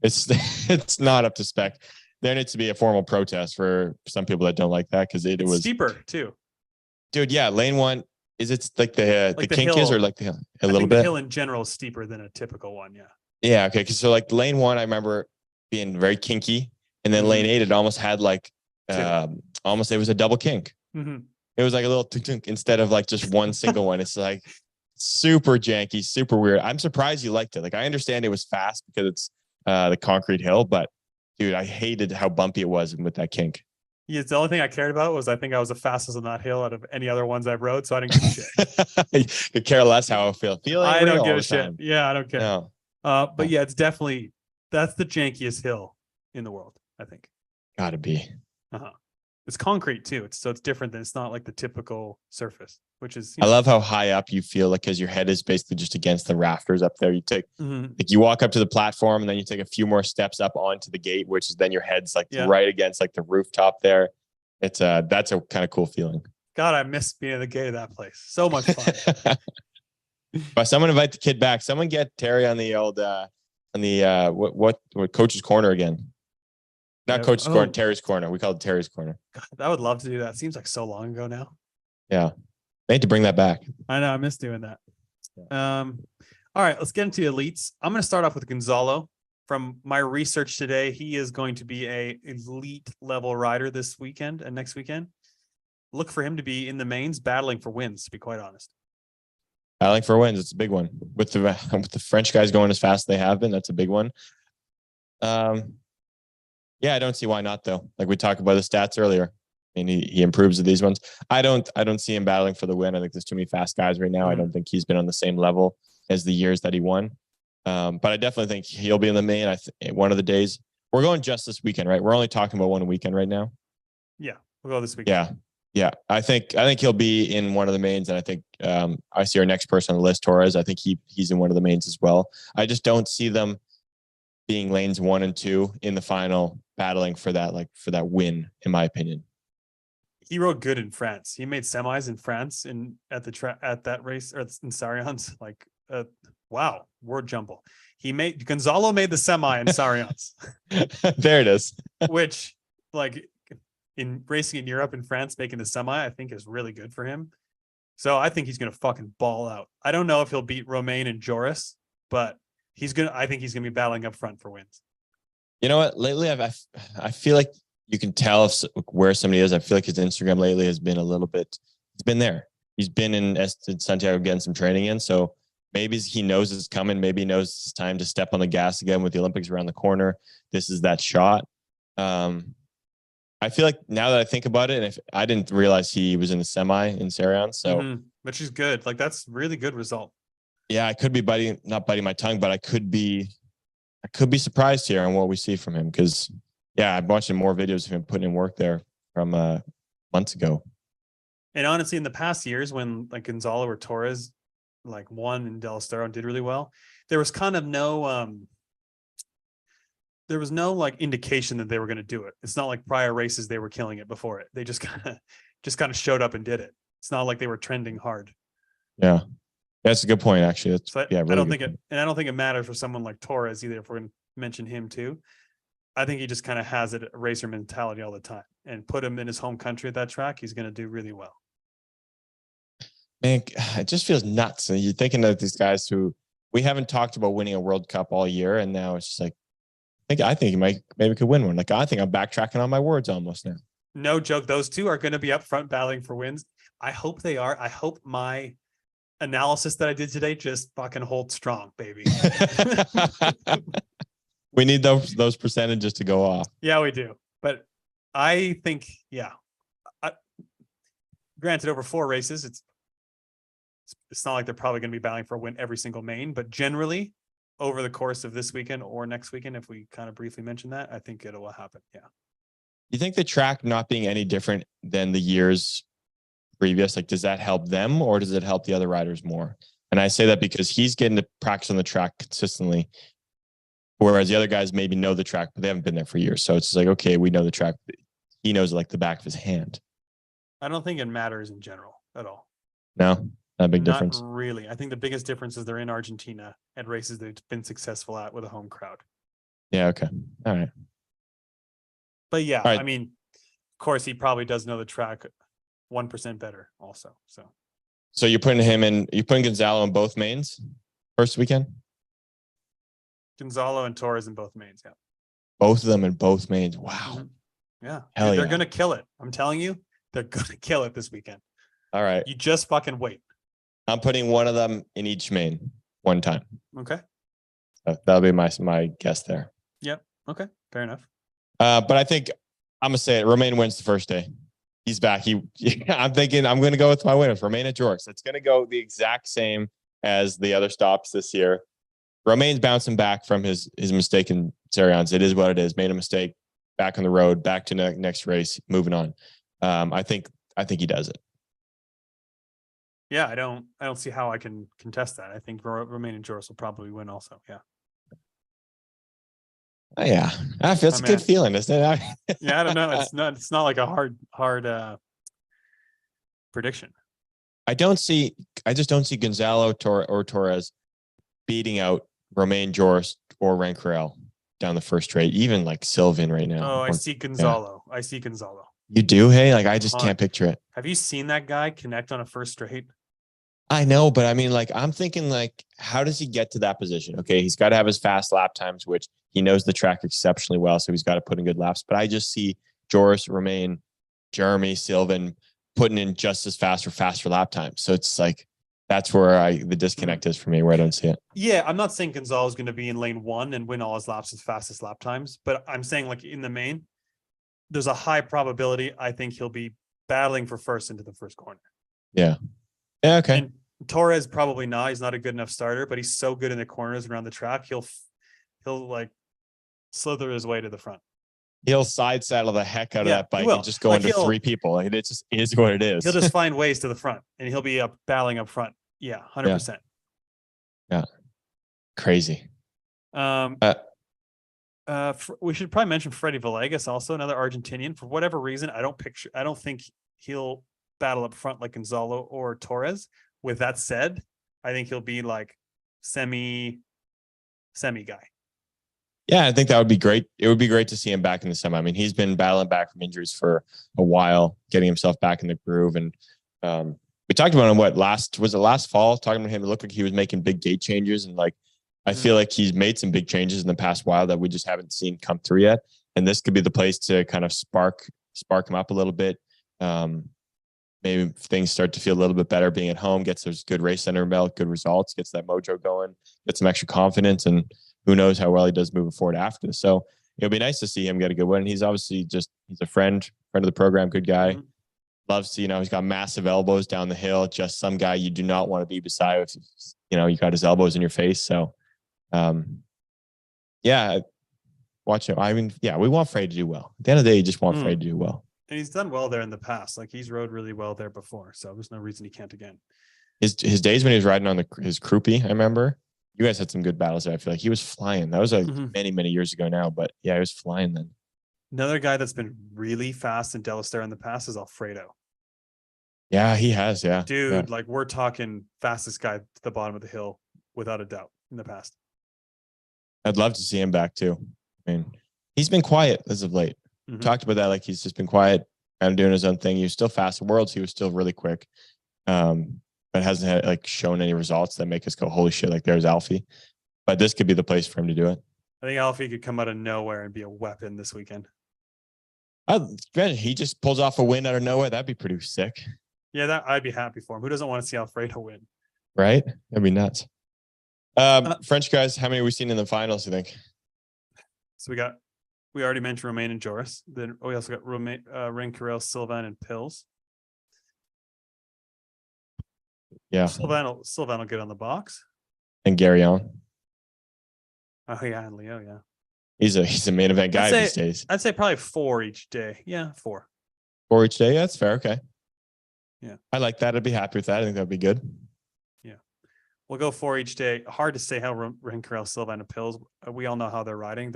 It's not up to spec. There needs to be a formal protest for some people that don't like that because it was steeper too. Dude, yeah, lane one is it's like the kink hill, is or like the hill a I little think bit. The hill in general is steeper than a typical one. Yeah. Yeah. Okay. So like lane one, I remember being very kinky, and then lane 8, it almost had like almost it was a double kink. Mm-hmm. It was like a little tunk instead of like just one single one. It's like super janky, super weird. I'm surprised you liked it. Like I understand it was fast because it's the concrete hill, but dude, I hated how bumpy it was with that kink. Yeah, the only thing I cared about was I think I was the fastest on that hill out of any other ones I've rode, so I didn't give a shit. Could care less how I feel. I don't give a shit. Yeah, I don't care. No. But yeah, it's definitely that's the jankiest hill in the world, I think. Gotta be. It's concrete too. It's different than it's not like the typical surface, which is I love how high up you feel like because your head is basically just against the rafters up there. You take like you walk up to the platform and then you take a few more steps up onto the gate, which is then your head's like right against like the rooftop there. It's that's a kind of cool feeling. God, I miss being at the gate of that place. So much fun. But someone invite the kid back. Someone get Terry on the old what coach's corner again. Not coach's corner, Terry's corner. We call it Terry's corner. God, I would love to do that. Seems like so long ago now. Yeah. They need to bring that back. I know. I miss doing that. Yeah. All right, let's get into elites. I'm going to start off with Gonzalo. From my research today, he is going to be a elite level rider this weekend and next weekend. Look for him to be in the mains battling for wins, to be quite honest. Battling for wins, it's a big one. With the French guys going as fast as they have been, that's a big one. Yeah, I don't see why not though. Like we talked about the stats earlier. I mean, he improves with these ones. I don't see him battling for the win. I think there's too many fast guys right now. I don't think he's been on the same level as the years that he won. But I definitely think he'll be in the main. One of the days. We're going just this weekend, right? We're only talking about one weekend right now. Yeah, we'll go this weekend. Yeah. I think he'll be in one of the mains, and I think I see our next person on the list, Torres. I think he's in one of the mains as well. I just don't see them being lanes 1 and 2 in the final, battling for that win, in my opinion. He rode good in France. He made semis in France at that race or in Sarians. Like, wow, word jumble. Gonzalo made the semi in Sarians. There it is. Which, like, in racing in Europe and France, making the semi, I think is really good for him. So I think he's gonna fucking ball out. I don't know if he'll beat Romain and Joris, but I think he's gonna be battling up front for wins. You know what? Lately, I feel like you can tell where somebody is. I feel like his Instagram lately has been a little bit. He's been there. He's been in Santiago getting some training in. So maybe he knows it's coming. Maybe he knows it's time to step on the gas again with the Olympics around the corner. This is that shot. I feel like now that I think about it, and if I didn't realize he was in the semi in Sarian, so which is good. Like that's really good result. Yeah, I could be not biting my tongue, but I could be surprised here on what we see from him because, yeah, I'm watching more videos of him putting in work there from months ago. And honestly, in the past years when like Gonzalo or Torres like won in Del Estero and did really well, there was kind of no like indication that they were going to do it. It's not like prior races they were killing it before it. They just kind of showed up and did it. It's not like they were trending hard. Yeah. That's a good point, actually. Really I don't think it matters for someone like Torres either. If we're going to mention him too, I think he just kind of has a racer mentality all the time. And put him in his home country at that track, he's going to do really well. Man, it just feels nuts. And you're thinking of these guys who we haven't talked about winning a World Cup all year, and now it's just like I think he maybe could win one. Like I think I'm backtracking on my words almost now. No joke, those two are going to be up front battling for wins. I hope they are. I hope my analysis that I did today just fucking hold strong, baby. We need those percentages to go off. Yeah, we do. But I think, yeah. Granted, over 4 races, it's not like they're probably going to be battling for a win every single main, but generally over the course of this weekend or next weekend, if we kind of briefly mention that, I think it will happen. Yeah. You think the track not being any different than the years previous, like, does that help them or does it help the other riders more? And I say that because he's getting to practice on the track consistently, whereas the other guys maybe know the track, but they haven't been there for years. So it's like, okay, we know the track. He knows it like the back of his hand. I don't think it matters in general at all. No, not a big Not difference. really. I think the biggest difference is they're in Argentina at races they've been successful at with a home crowd. Yeah. Okay. All right. But yeah, All right. I mean, of course, he probably does know the track 1% better also. So you're putting him in, you're putting Gonzalo in both mains first weekend? Gonzalo and Torres in both mains. Yeah. Both of them in both mains. Wow. Mhm. Yeah. Hell Dude, they're yeah. going to kill it. I'm telling you, they're going to kill it this weekend. All right. You just fucking wait. I'm putting one of them in each main one time. Okay. That'll be my guess there. Yep. Okay. Fair enough. But I think I'm gonna say it. Romain wins the first day. He's back. I'm thinking I'm gonna go with my winners. Romain and Jorks. It's gonna go the exact same as the other stops this year. Romain's bouncing back from his mistake in Sarians. It is what it is. Made a mistake. Back on the road. Back to next race. Moving on. I think he does it. Yeah, I don't see how I can contest that. I think Romain and Jorks will probably win also. Yeah. Oh, yeah, that's a good feeling, isn't it? Yeah, I don't know. It's not like a hard prediction. I just don't see Gonzalo or Torres beating out Romain, Jorks, or Rancarel down the first straight, even like Sylvain right now. Oh, I see Gonzalo. Yeah. I see Gonzalo. You do? Hey, like I just can't picture it. Have you seen that guy connect on a first straight? I know, but I mean, like, I'm thinking, like, how does he get to that position? Okay, he's got to have his fast lap times, which he knows the track exceptionally well, so he's got to put in good laps. But I just see Joris, Romain, Jeremy, Sylvain putting in just as fast or faster lap times. So it's like, that's where the disconnect is for me, where I don't see it. Yeah, I'm not saying Gonzalo's going to be in lane 1 and win all his laps as fastest lap times, but I'm saying, like, in the main, there's a high probability I think he'll be battling for first into the first corner. Yeah. Yeah. Okay. And Torres probably not. He's not a good enough starter, but he's so good in the corners around the track. He'll like slither his way to the front. He'll side saddle the heck out of that bike and just go like into 3 people. Like, it just is what it is. He'll just find ways to the front, and he'll be battling up front. Yeah, 100%. Yeah. Crazy. We should probably mention Freddie Villegas, also another Argentinian. For whatever reason, I don't think he'll battle up front like Gonzalo or Torres. With that said, I think he'll be like semi guy. Yeah, I think that would be great. It would be great to see him back in the semi. I mean, he's been battling back from injuries for a while, getting himself back in the groove. And we talked about him, last fall? Talking about him, it looked like he was making big gate changes. And like, I feel like he's made some big changes in the past while that we just haven't seen come through yet. And this could be the place to kind of spark him up a little bit. Maybe things start to feel a little bit better being at home, gets those good race under belt, good results, gets that mojo going, gets some extra confidence, and who knows how well he does moving forward after. So it'll be nice to see him get a good win. He's obviously he's a friend of the program, good guy. Mm-hmm. Loves to, he's got massive elbows down the hill, just some guy you do not want to be beside if, you got his elbows in your face. So, yeah, watch him. I mean, yeah, we want Frey to do well. At the end of the day, you just want Frey to do well. And he's done well there in the past. Like, he's rode really well there before. So there's no reason he can't again. His days when he was riding on his Krupi, I remember. You guys had some good battles there. I feel like he was flying. That was like many, many years ago now. But yeah, he was flying then. Another guy that's been really fast in Del Estero in the past is Alfredo. Yeah, he has. Yeah. Dude, like, we're talking fastest guy to the bottom of the hill without a doubt in the past. I'd love to see him back too. I mean, he's been quiet as of late. Talked about that. Like, he's just been quiet, kind of doing his own thing. He was still fast. Worlds, he was still really quick. But hasn't shown any results that make us go, holy shit, like, there's Alfie. But this could be the place for him to do it. I think Alfie could come out of nowhere and be a weapon this weekend. He just pulls off a win out of nowhere. That'd be pretty sick. Yeah, that I'd be happy for him. Who doesn't want to see Alfredo win? Right? That'd be nuts. French guys, how many have we seen in the finals, you think? So we got We already mentioned Romain and Joris. Then we also got Romain, Carell, Sylvain, and Pills. Yeah. Sylvain will get on the box. And Gary on. Oh yeah, and Leo, yeah. He's a main event guy these days. I'd say probably 4 each day. Yeah, 4. 4 each day. Yeah, that's fair. Okay. Yeah. I like that. I'd be happy with that. I think that'd be good. Yeah. We'll go 4 each day. Hard to say how Carell, Sylvain, and Pills. We all know how they're riding.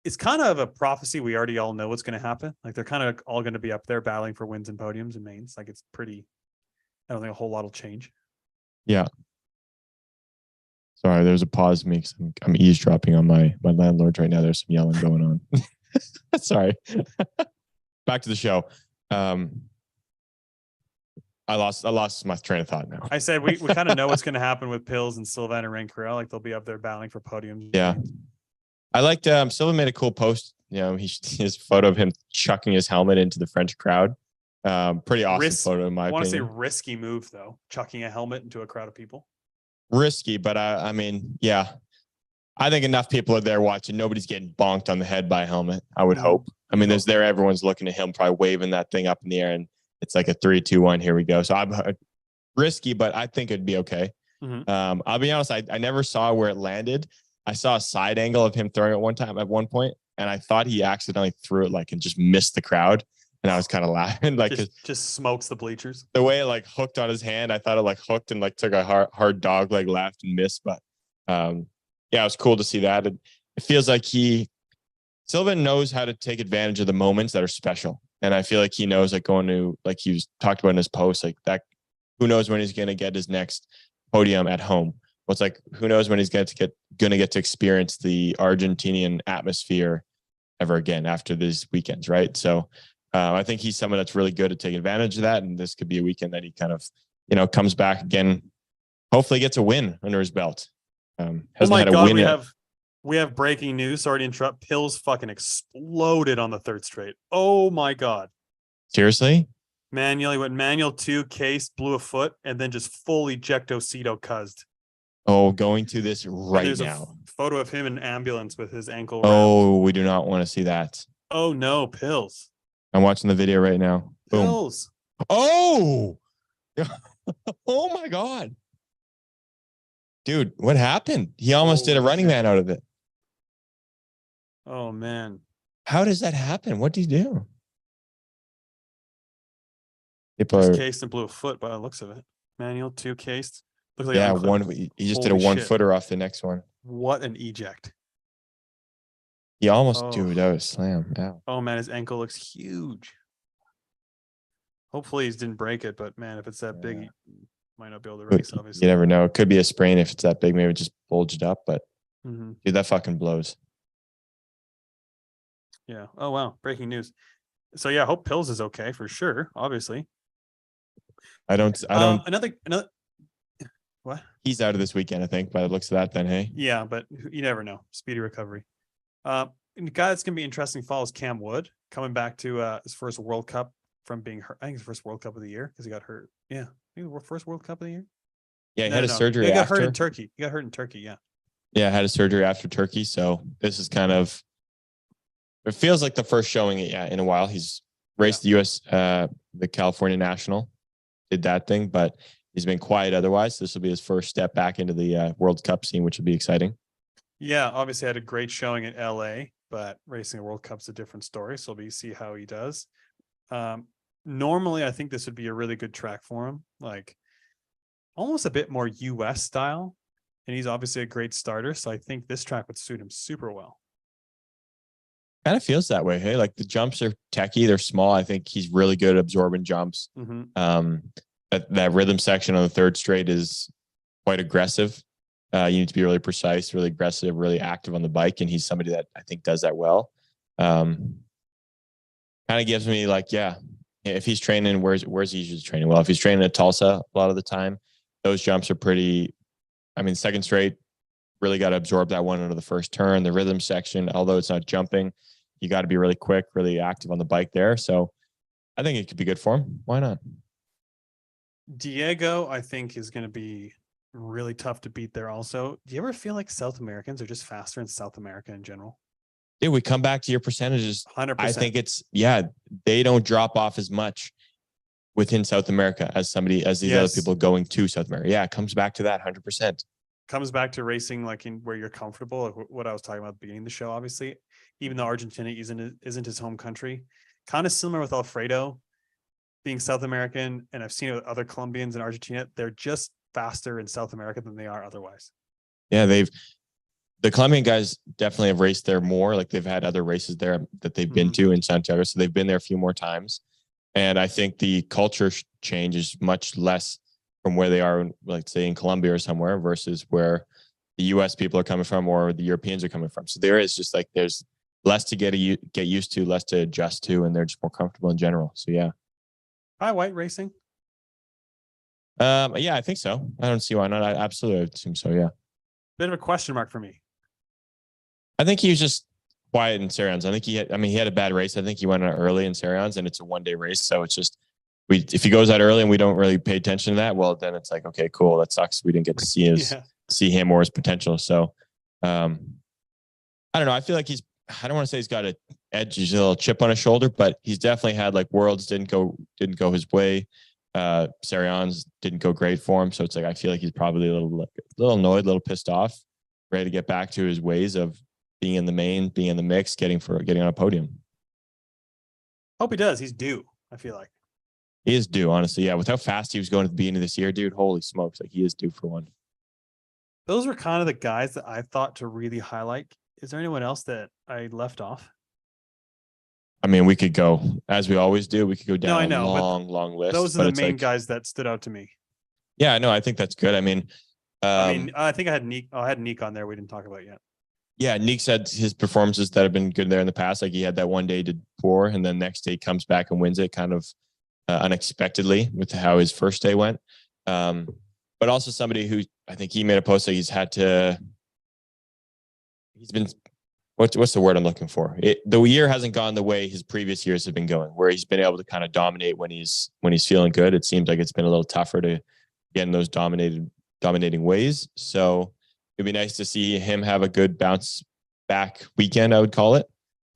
It's kind of a prophecy. We already all know what's going to happen. Like they're kind of all going to be up there battling for wins and podiums and mains. Like it's pretty, I don't think a whole lot will change. Yeah. Sorry, there's a pause me because I'm eavesdropping on my landlord right now. There's some yelling going on. Sorry. Back to the show. I lost my train of thought now. I said we kind of know what's going to happen with Pills and Sylvain and Carell. Like they'll be up there battling for podiums. Yeah. I liked Sylvain made a cool post. You know, his photo of him chucking his helmet into the French crowd. Pretty awesome photo in my opinion. I want to say risky move though, chucking a helmet into a crowd of people. Risky, but I mean, yeah. I think enough people are there watching. Nobody's getting bonked on the head by a helmet, I would hope. I mean, everyone's looking at him, probably waving that thing up in the air, and it's like a 3, 2, 1, here we go. So I'm risky, but I think it'd be okay. Mm-hmm. I'll be honest, I never saw where it landed. I saw a side angle of him throwing it at one point, and I thought he accidentally threw it and just missed the crowd. And I was kind of laughing, just smokes the bleachers. The way it hooked on his hand, I thought it hooked and took a hard dog leg left and missed. But yeah, it was cool to see that. It feels like Sylvain knows how to take advantage of the moments that are special, and I feel like he knows going to he was talked about in his post that. Who knows when he's going to get his next podium at home? Well, it's who knows when he's going to get to experience the Argentinian atmosphere ever again after these weekends, right? So. I think he's someone that's really good at taking advantage of that. And this could be a weekend that he kind of, comes back again, hopefully gets a win under his belt. Hasn't had a win yet. We have breaking news. Sorry to interrupt. Pills fucking exploded on the 3rd straight. Oh my God. Seriously? Manual. He went manual 2, case, blew a foot, and then just full ejectocito cuzzed. Oh, going to this right There's now. A photo of him in an ambulance with his ankle. Oh, we do not want to see that. Oh no, Pills. I'm watching the video right now. Boom. Pills. Oh, oh my God. Dude, what happened? He almost did a running man out of it. Oh man. How does that happen? What did he do? Just cased and blew a foot by the looks of it. Manual 2 cased. Looks like he just did a 1-footer off the next one. What an eject. He almost, dude, that was slam. Yeah. Oh man, his ankle looks huge. Hopefully he didn't break it, but man, if it's that big, he might not be able to race, obviously. You never know. It could be a sprain if it's that big, maybe just bulged up, but dude, that fucking blows. Yeah. Oh wow. Breaking news. So yeah, I hope Pills is okay for sure, obviously. I don't another what? He's out of this weekend, I think, by the looks of that then, hey? Yeah, but you never know. Speedy recovery. And the guy that's going to be interesting follows Cam Wood coming back to his first World Cup from being hurt. I think his first World Cup of the year because he got hurt. Yeah. I think the first World Cup of the year. Yeah, he had his surgery he got after. hurt in Turkey. He got hurt in Turkey, yeah. Yeah, had his surgery after Turkey. So this is kind of, it feels like the first showing in a while. He's raced the US, the California National, did that thing, but he's been quiet otherwise. This will be his first step back into the World Cup scene, which will be exciting. Yeah, obviously had a great showing at LA, but racing a World Cup's a different story. So we see how he does. Normally, I think this would be a really good track for him, like almost a bit more US style. And he's obviously a great starter. So I think this track would suit him super well. Kind of feels that way. Hey, like the jumps are techie. They're small. I think he's really good at absorbing jumps. Mm-hmm. That rhythm section on the 3rd straight is quite aggressive. You need to be really precise, really aggressive, really active on the bike. And he's somebody that I think does that well. Kind of gives me if he's training, where's he usually training? Well, if he's training at Tulsa a lot of the time, those jumps are pretty, 2nd straight, really got to absorb that one into the first turn. The rhythm section, although it's not jumping, you got to be really quick, really active on the bike there. So I think it could be good for him. Why not? Diego, I think, is going to be really tough to beat there also. Do you ever feel like South Americans are just faster in South America in general? Dude, we come back to your percentages. 100%. I think it's, yeah, they don't drop off as much within South America as these other people going to South America. Yeah, it comes back to that 100%. Comes back to racing like in where you're comfortable, like what I was talking about at the beginning of the show, obviously, even though Argentina isn't his home country. Kind of similar with Alfredo being South American, and I've seen it with other Colombians in Argentina. They're just faster in South America than they are otherwise. Yeah, the Colombian guys definitely have raced there more. Like they've had other races there that they've been to in Santiago. So they've been there a few more times. And I think the culture change is much less from where they are, like say in Colombia or somewhere versus where the US people are coming from or the Europeans are coming from. So there is just like, there's less to get used to, less to adjust to, and they're just more comfortable in general. So yeah. Hi, white racing. Yeah, I think so. I don't see why not. I absolutely assume so. Yeah. Bit of a question mark for me. I think he was just quiet in Sarians. I think he had a bad race. I think he went out early in Sarians, and it's a one-day race. So it's just, if he goes out early and we don't really pay attention to that, well, then it's like, okay, cool. That sucks. We didn't get to see him or his potential. So, I don't know. I feel like I don't want to say he's got an edge, he's a little chip on his shoulder, but he's definitely had like Worlds didn't go his way. Sarians didn't go great for him. So it's like, I feel like he's probably a little annoyed, a little pissed off, ready to get back to his ways of being in the main, being in the mix, getting on a podium. Hope he does. He's due, I feel like. He is due, honestly. Yeah. With how fast he was going at the beginning of this year, dude, holy smokes. Like he is due for one. Those were kind of the guys that I thought to really highlight. Is there anyone else that I left off? I mean, we could go, as we always do, we could go down a long list. Those are the main guys that stood out to me. Yeah, no, I think that's good. I mean, I think I had Neek. I had Neek on there. We didn't talk about yet. Yeah, Neek said his performances that have been good there in the past. Like he had that one day did poor, and then next day comes back and wins it kind of unexpectedly with how his first day went. But also somebody who I think he made a post that he's been, what's the word I'm looking for? The year hasn't gone the way his previous years have been going, where he's been able to kind of dominate when he's feeling good. It seems like it's been a little tougher to get in those dominating ways. So it'd be nice to see him have a good bounce back weekend, I would call it.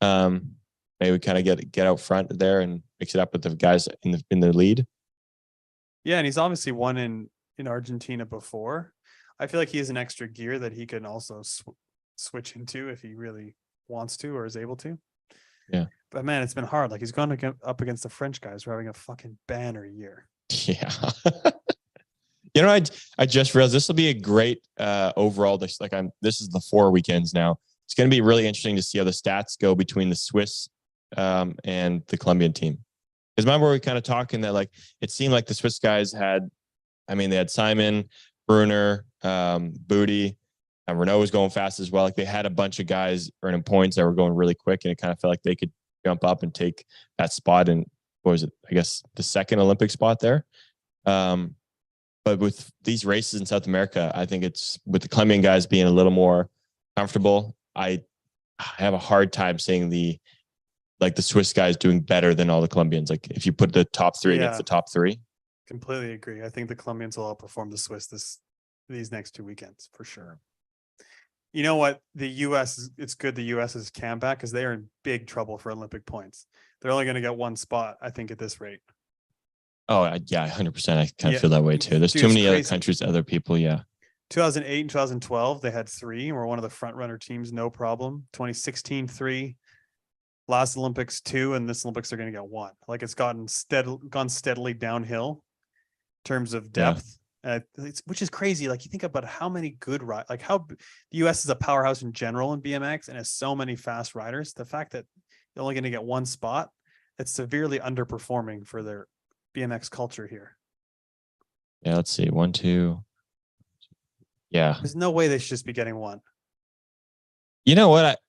Maybe we kind of get out front there and mix it up with the guys in the lead. Yeah, and he's obviously won in Argentina before. I feel like he has an extra gear that he can also switch into if he really wants to or is able to. Yeah. But man, it's been hard. Like he's gone up against the French guys who are having a fucking banner year. Yeah. I just realized this will be a great overall. This is the 4 weekends now. It's going to be really interesting to see how the stats go between the Swiss and the Colombian team. Because remember we were kind of talking that like it seemed like the Swiss guys they had Simon, Brunner, Booty, and Renault was going fast as well. Like they had a bunch of guys earning points that were going really quick, and it kind of felt like they could jump up and take that spot. And what was it? I guess the second Olympic spot there. But with these races in South America, I think it's with the Colombian guys being a little more comfortable. I have a hard time seeing the Swiss guys doing better than all the Colombians. Like if you put the top 3 against the top 3. Completely agree. I think the Colombians will outperform the Swiss these next 2 weekends for sure. You know what? The U.S. It's good the U.S. is camp back because they are in big trouble for Olympic points. They're only going to get 1 spot, I think, at this rate. Oh, yeah, 100%. I kind of feel that way too. There's too many other countries, other people. Yeah. 2008 and 2012, they had 3 and were one of the front runner teams, no problem. 2016, 3. Last Olympics, 2, and this Olympics they're going to get 1. Like it's gone steadily downhill in terms of depth, which is crazy. Like you think about how many good like how the U.S. is a powerhouse in general in BMX and has so many fast riders. The fact that they're only going to get 1 spot, it's severely underperforming for their BMX culture here. Yeah, let's see. 1, 2. Yeah. There's no way they should just be getting 1. You know what?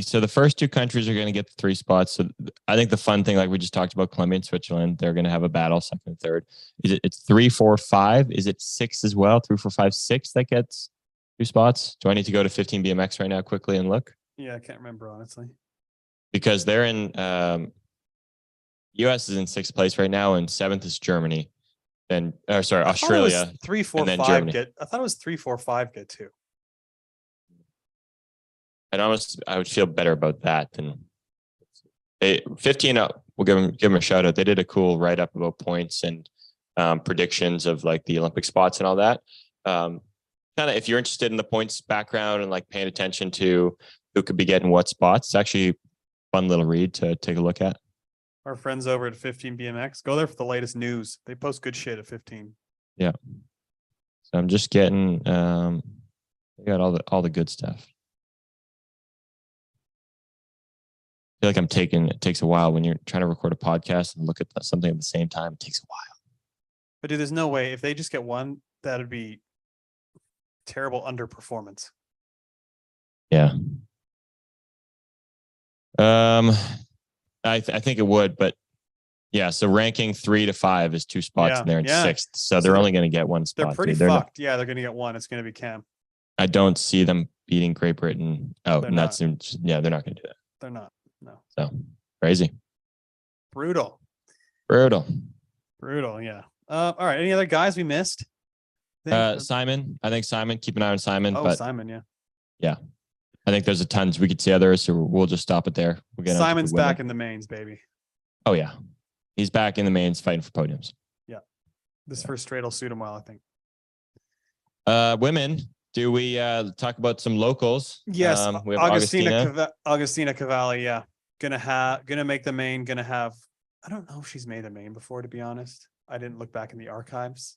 So the first 2 countries are going to get the 3 spots. So I think the fun thing, like we just talked about Colombia and Switzerland, they're going to have a battle, second and third. It's 3, 4, 5? Is it 6 as well? 3, 4, 5, 6 that gets 2 spots? Do I need to go to 15 BMX right now quickly and look? Yeah, I can't remember, honestly. Because they're in... U.S. is in 6th place right now, and 7th is Germany. Then, Australia. 3, 4, 5 Germany. I thought it was 3, 4, 5 get 2. I would feel better about that than 15 up. We'll give them a shout out. They did a cool write up about points and predictions of like the Olympic spots and all that. Kind of if you're interested in the points background and like paying attention to who could be getting what spots, it's actually a fun little read to take a look at. Our friends over at 15 BMX, go there for the latest news. They post good shit at 15. Yeah. So I'm just getting they got all the good stuff. I feel like it takes a while when you're trying to record a podcast and look at something at the same time. It takes a while. But dude, there's no way if they just get one, that'd be terrible underperformance. Yeah. I think it would, but yeah. So ranking 3 to 5 is 2 spots in there in 6th. So they're only going to get 1 spot. They're pretty fucked. Yeah, they're going to get 1. It's going to be Cam. I don't see them beating Great Britain out, and they're not going to do that. They're not. No. So crazy. Brutal. Yeah. All right. Any other guys we missed? Simon. I think Simon. Keep an eye on Simon. Oh, but Simon. Yeah. Yeah. I think there's a tons. We could see others, so we'll just stop it there. We'll get Simon's back in the mains, baby. Oh yeah, he's back in the mains fighting for podiums. Yeah, this first straight will suit him well, I think. Women, do we talk about some locals? Yes, we have Augustina Cavalli. Yeah, gonna make the main. Gonna have. I don't know if she's made the main before, to be honest. I didn't look back in the archives,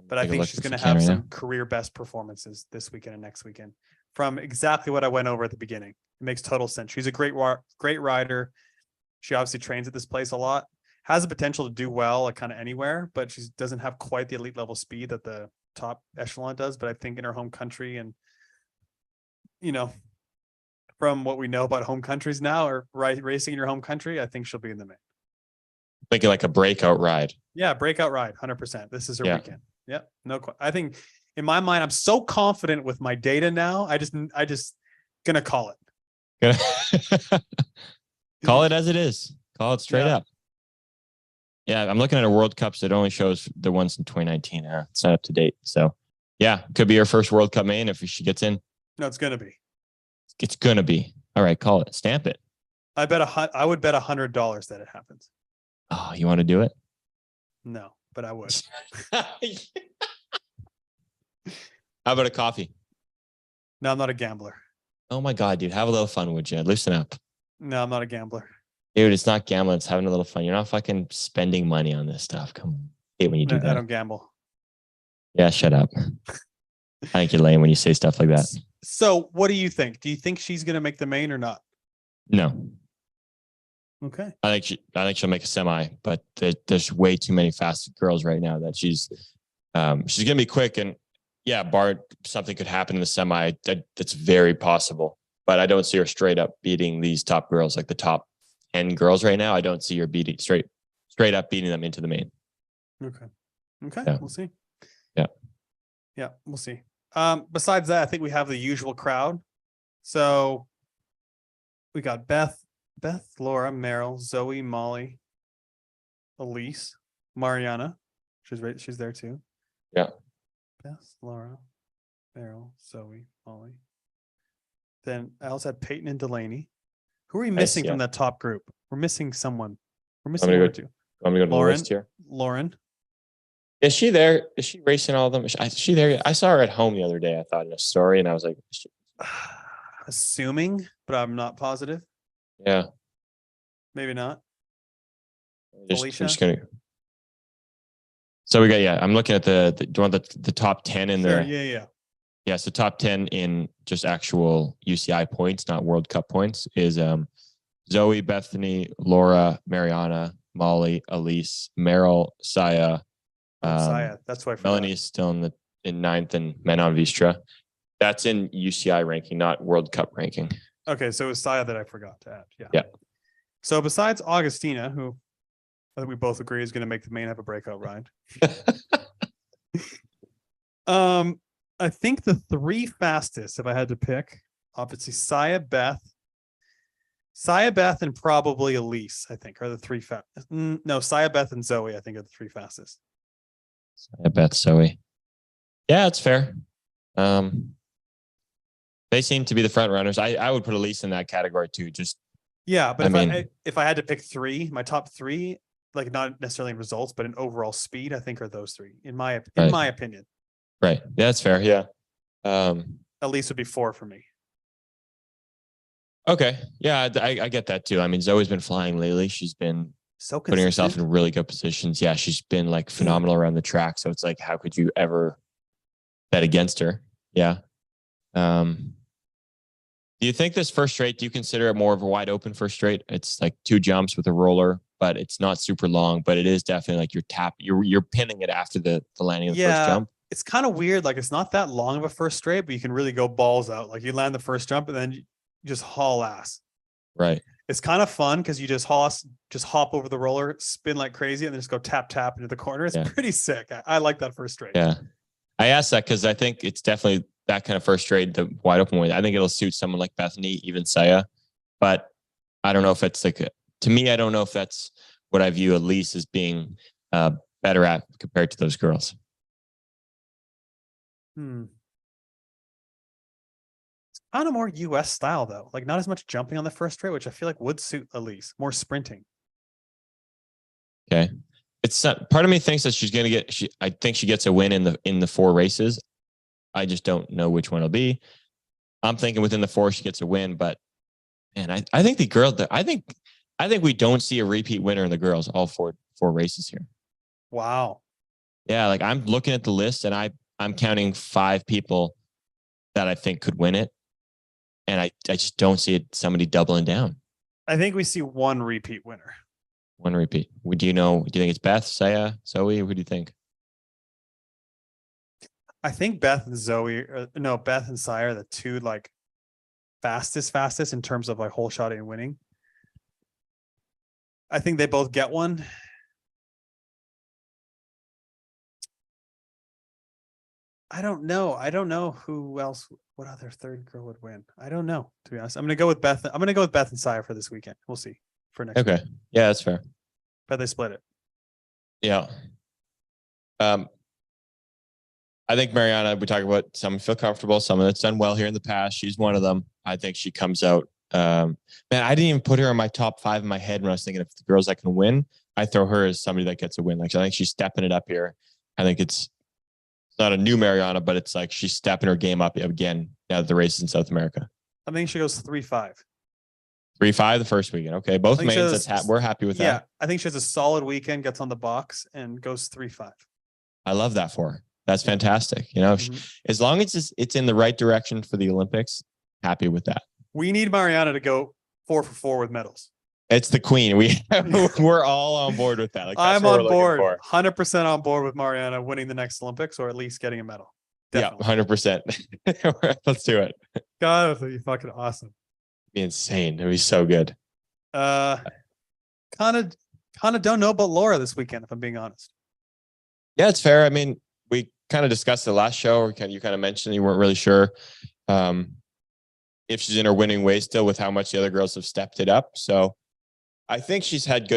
but I think she's gonna have some career best performances this weekend and next weekend. From exactly what I went over at the beginning. It makes total sense. She's a great rider. She obviously trains at this place a lot, has the potential to do well like kind of anywhere, but she doesn't have quite the elite level speed that the top echelon does. But I think in her home country and, from what we know about home countries now or racing in your home country, I think she'll be in the main. Thinking like a breakout ride. Yeah, breakout ride, 100%. This is her weekend. Yep. I think in my mind, I'm so confident with my data now. I just gonna call it. Call it as it is. Call it straight up. Yeah, I'm looking at her World Cups. It only shows the ones in 2019. It's not up to date. So, yeah, could be her first World Cup main if she gets in. No, it's gonna be. It's gonna be. All right, call it. Stamp it. I would bet $100 that it happens. Oh, you want to do it? No, but I would. How about a coffee? No, I'm not a gambler. Oh my God, dude. Have a little fun, would you? Loosen up. No, I'm not a gambler. Dude, it's not gambling. It's having a little fun. You're not fucking spending money on this stuff. Come on. I hate when you do that. I don't gamble. Yeah, shut up. I think you're lame when you say stuff like that. So what do you think? Do you think she's going to make the main or not? No. Okay. I think she'll make a semi, but there's way too many fast girls right now that she's going to be quick. And yeah, bar something could happen in the semi. That's very possible, but I don't see her straight up beating these top girls, like the top 10 girls right now. I don't see her beating straight up beating them into the main. Okay. Yeah. We'll see. Yeah, we'll see. Besides that, I think we have the usual crowd. So we got Beth, Laura, Meryl, Zoe, Molly, Elise, Mariana. She's there too. Yeah. Beth, Laura, Meryl, Zoe, Molly. Then I also had Peyton and Delaney. Who are we missing from that top group? We're missing someone. We're missing one or two. I'm gonna go to the list here. Lauren. Is she there? Is she racing all of them? Is she there? I saw her at home the other day. I thought in a story, and I was like, assuming, but I'm not positive. Yeah. Maybe not. Just gonna. So we got I'm looking at the top 10 in there. Yeah. So top 10 in just actual UCI points, not World Cup points, is Zoe, Bethany, Laura, Mariana, Molly, Elise, Meryl, Saya. Saya. That's why Melanie's still in 9th and Manon Vistra. That's in UCI ranking, not World Cup ranking. Okay, so it was Saya that I forgot to add. Yeah. So besides Augustina, who I think we both agree is going to make the main have a breakout ride. I think the 3 fastest, if I had to pick, obviously Saya, Beth, and probably Elise, I think, are the 3 fastest. No, Saya, Beth, and Zoe, I think, are the 3 fastest. Saya, Beth, Zoe. Yeah, it's fair. They seem to be the front runners. I would put Elise in that category too. Just Yeah, but I if I had to pick three, my top three, like not necessarily in results, but in overall speed, I think are those three in my opinion. right. Yeah, that's fair. Yeah. At least would be four for me. Okay. Yeah, I get that too. I mean, Zoe's been flying lately. She's been So putting herself consistent. in really good positions. Yeah, she's been like phenomenal around the track. So it's like, how could you ever bet against her? Yeah. Do you think this first straight, do you consider it more of a wide open first straight? It's like 2 jumps with a roller, but it's not super long, but it is definitely like you're pinning it after the landing of the first jump. It's kind of weird. Like it's not that long of a first straight, but you can really go balls out. Like you land the first jump and then you just haul ass. Right. It's kind of fun because you just hop over the roller, spin like crazy, and then just go tap into the corner. It's pretty sick. I like that first straight. Yeah. I asked that because I think it's definitely that kind of first straight, the wide open one. I think it'll suit someone like Bethany, even Saya. But I don't know if it's like, to me, I don't know if that's what I view Elise as being better at compared to those girls. It's kind of more US style though. Like not as much jumping on the first straight, which I feel like would suit Elise. More sprinting. Okay. It's part of me thinks that she's going to get, I think she gets a win in the 4 races. I just don't know which one it'll be. I'm thinking within the 4 she gets a win, but man, I think the girl that I think we don't see a repeat winner in the girls all 4 races here. Wow. Yeah, like I'm looking at the list and I'm counting 5 people that I think could win it, and I just don't see somebody doubling down. I think we see 1 repeat winner. 1 repeat. Do you think it's Beth, Saya, Zoe? Who do you think? I think Beth and Beth and Saya are the 2 like fastest in terms of like whole shotting and winning. I think they both get one. I don't know who else, what other third girl would win. I don't know, to be honest. I'm going to go with Beth. I'm going to go with Beth and Saya for this weekend. We'll see for next week. Yeah, that's fair. But they split it. Yeah. I think Mariana, we talk about someone feel comfortable, someone that's done well here in the past. She's one of them. I think she comes out. Man, I didn't even put her in my top 5 in my head when I was thinking of the girls that can win. I throw her as somebody that gets a win. Like I think she's stepping it up here. I think it's not a new Mariana, but it's like she's stepping her game up again now that the race is in South America. I think she goes 3-5. 3-5 the first weekend. Okay, both mains. We're happy with that. Yeah, I think she has a solid weekend, gets on the box, and goes 3-5. I love that for her. That's fantastic. You know, as long as it's in the right direction for the Olympics, happy with that. We need Mariana to go 4 for 4 with medals. It's the queen. We're all on board with that. Like, I'm on board, 100% on board with Mariana winning the next Olympics or at least getting a medal. Definitely. Yeah, 100%. Let's do it. God, that'd be fucking awesome. It'd be insane. It'd be so good. Kind of don't know about Laura this weekend, if I'm being honest. Yeah, it's fair. I mean, we kind of discussed the last show, or you kind of mentioned you weren't really sure if she's in her winning way still with how much the other girls have stepped it up. So I think she's had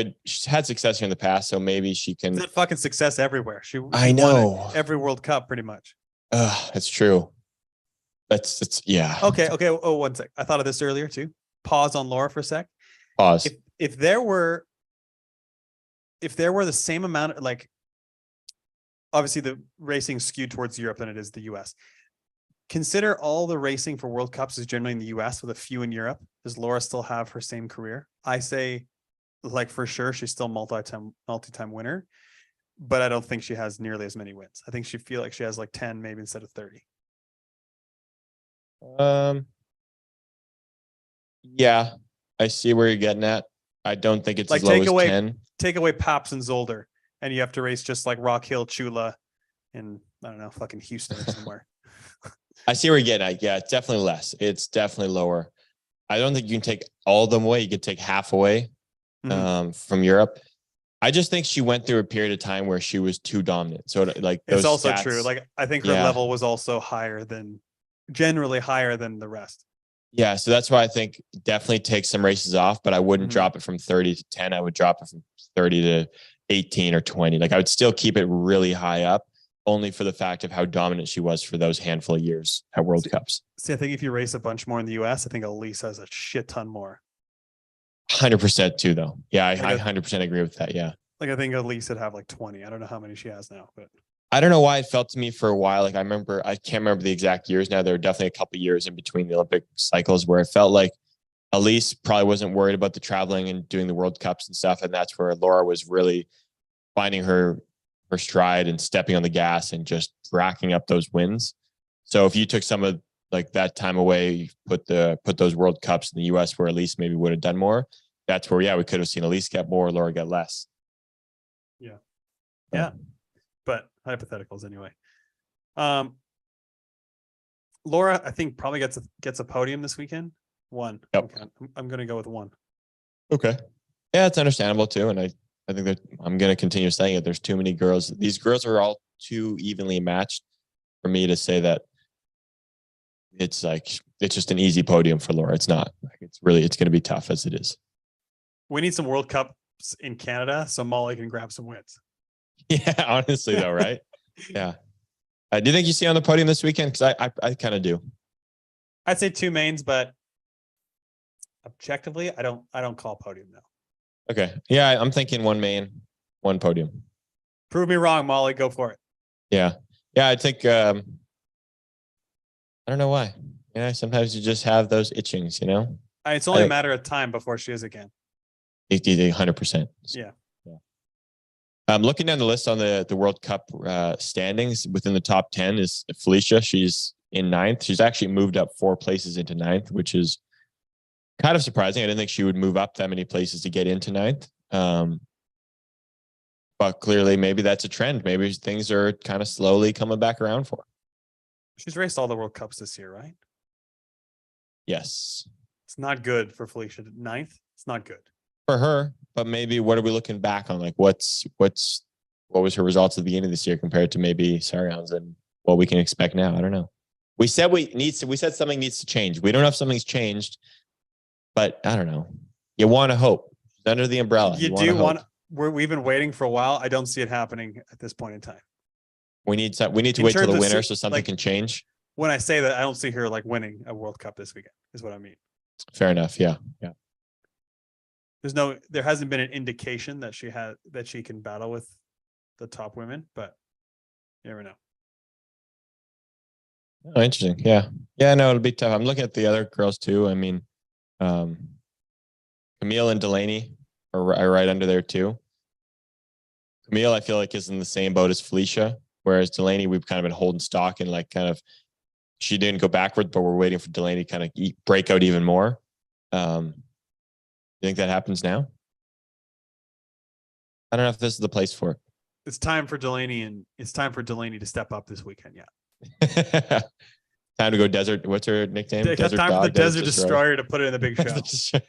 success here in the past, so maybe she can. She's had fucking success everywhere. She I know. won every World Cup pretty much. That's true. That's yeah. Okay. Oh, 1 sec. I thought of this earlier too. Pause on Laura for a sec. Pause. If there were the same amount of, like, obviously the racing skewed towards Europe than it is the US. Consider all the racing for World Cups is generally in the US with a few in Europe. Does Laura still have her same career? I say, like, for sure, she's still multi-time winner, but I don't think she has nearly as many wins. I think she feel like she has like 10 maybe instead of 30. Yeah, I see where you're getting at. I don't think it's like as low as 10. Take away Paps and Zolder, and you have to race just like Rock Hill, Chula, and I don't know, fucking Houston or somewhere. I see where you're getting at. Yeah, it's definitely less. It's definitely lower. I don't think you can take all of them away. You could take half away from Europe. I just think she went through a period of time where she was too dominant. So like it's also true. Like I think her level was also generally higher than the rest. Yeah, so that's why I think definitely take some races off, but I wouldn't drop it from 30 to 10. I would drop it from 30 to 18 or 20. Like I would still keep it really high up, only for the fact of how dominant she was for those handful of years at World Cups. See, I think if you race a bunch more in the US, I think Elise has a shit ton more. 100% too, though. Yeah, I Like a- 100% agree with that. Yeah. Like I think Elise would have like 20. I don't know how many she has now, but I don't know why it felt to me for a while. Like I can't remember the exact years now. There were definitely a couple of years in between the Olympic cycles where it felt like Elise probably wasn't worried about the traveling and doing the World Cups and stuff. And that's where Laura was really finding her stride and stepping on the gas and just racking up those wins. So if you took some of like that time away, put those World Cups in the US where Elise maybe would have done more, that's where, yeah, we could have seen Elise get more, Laura get less. yeah. Yeah. But hypotheticals anyway. Laura, I think probably gets a podium this weekend. One. Yep. Okay. I'm going to go with one. Okay. Yeah, it's understandable too. And I think that I'm going to continue saying it. There's too many girls. These girls are all too evenly matched for me to say that it's just an easy podium for Laura. It's not. It's going to be tough as it is. We need some World Cups in Canada so Molly can grab some wins. Yeah, honestly though, right? Yeah. Do you think you see on the podium this weekend? Because I kind of do. I'd say two mains, but objectively, I don't call podium now. Okay. Yeah, I'm thinking one main, one podium. Prove me wrong, Molly. Go for it. Yeah. Yeah, I think I don't know why. Yeah, sometimes you just have those itchings, you know? It's only a matter of time before she is again. 100%. Yeah. Looking down the list on the World Cup standings, within the top 10 is Felicia. She's in 9th. She's actually moved up 4 places into 9th, which is kind of surprising. I didn't think she would move up that many places to get into 9th. But clearly maybe that's a trend. Maybe things are kind of slowly coming back around for her. She's raced all the World Cups this year, right? Yes. It's not good for Felicia. 9th. It's not good for her, but maybe what are we looking back on? Like what was her results at the beginning of this year compared to maybe Sarion's and what we can expect now? I don't know. We said something needs to change. We don't know if something's changed, but I don't know. You want to hope. It's under the umbrella. We've been waiting for a while. I don't see it happening at this point in time. We need to wait till the winter so something can change. When I say that, I don't see her like winning a World Cup this weekend, is what I mean. Fair enough. Yeah. Yeah. There hasn't been an indication that she can battle with the top women, but you never know. Oh, interesting. Yeah. Yeah, no, it'll be tough. I'm looking at the other girls too. I mean, Camille and Delaney are right under there too. Camille, I feel like, is in the same boat as Felicia, whereas Delaney, we've kind of been holding stock and like kind of, she didn't go backwards, but we're waiting for Delaney to kind of break out even more. You think that happens now? I don't know if this is the place for it. It's time for Delaney to step up this weekend. Yeah. Time to go desert. What's her nickname? It's time for the Desert Destroyer to put it in the big show.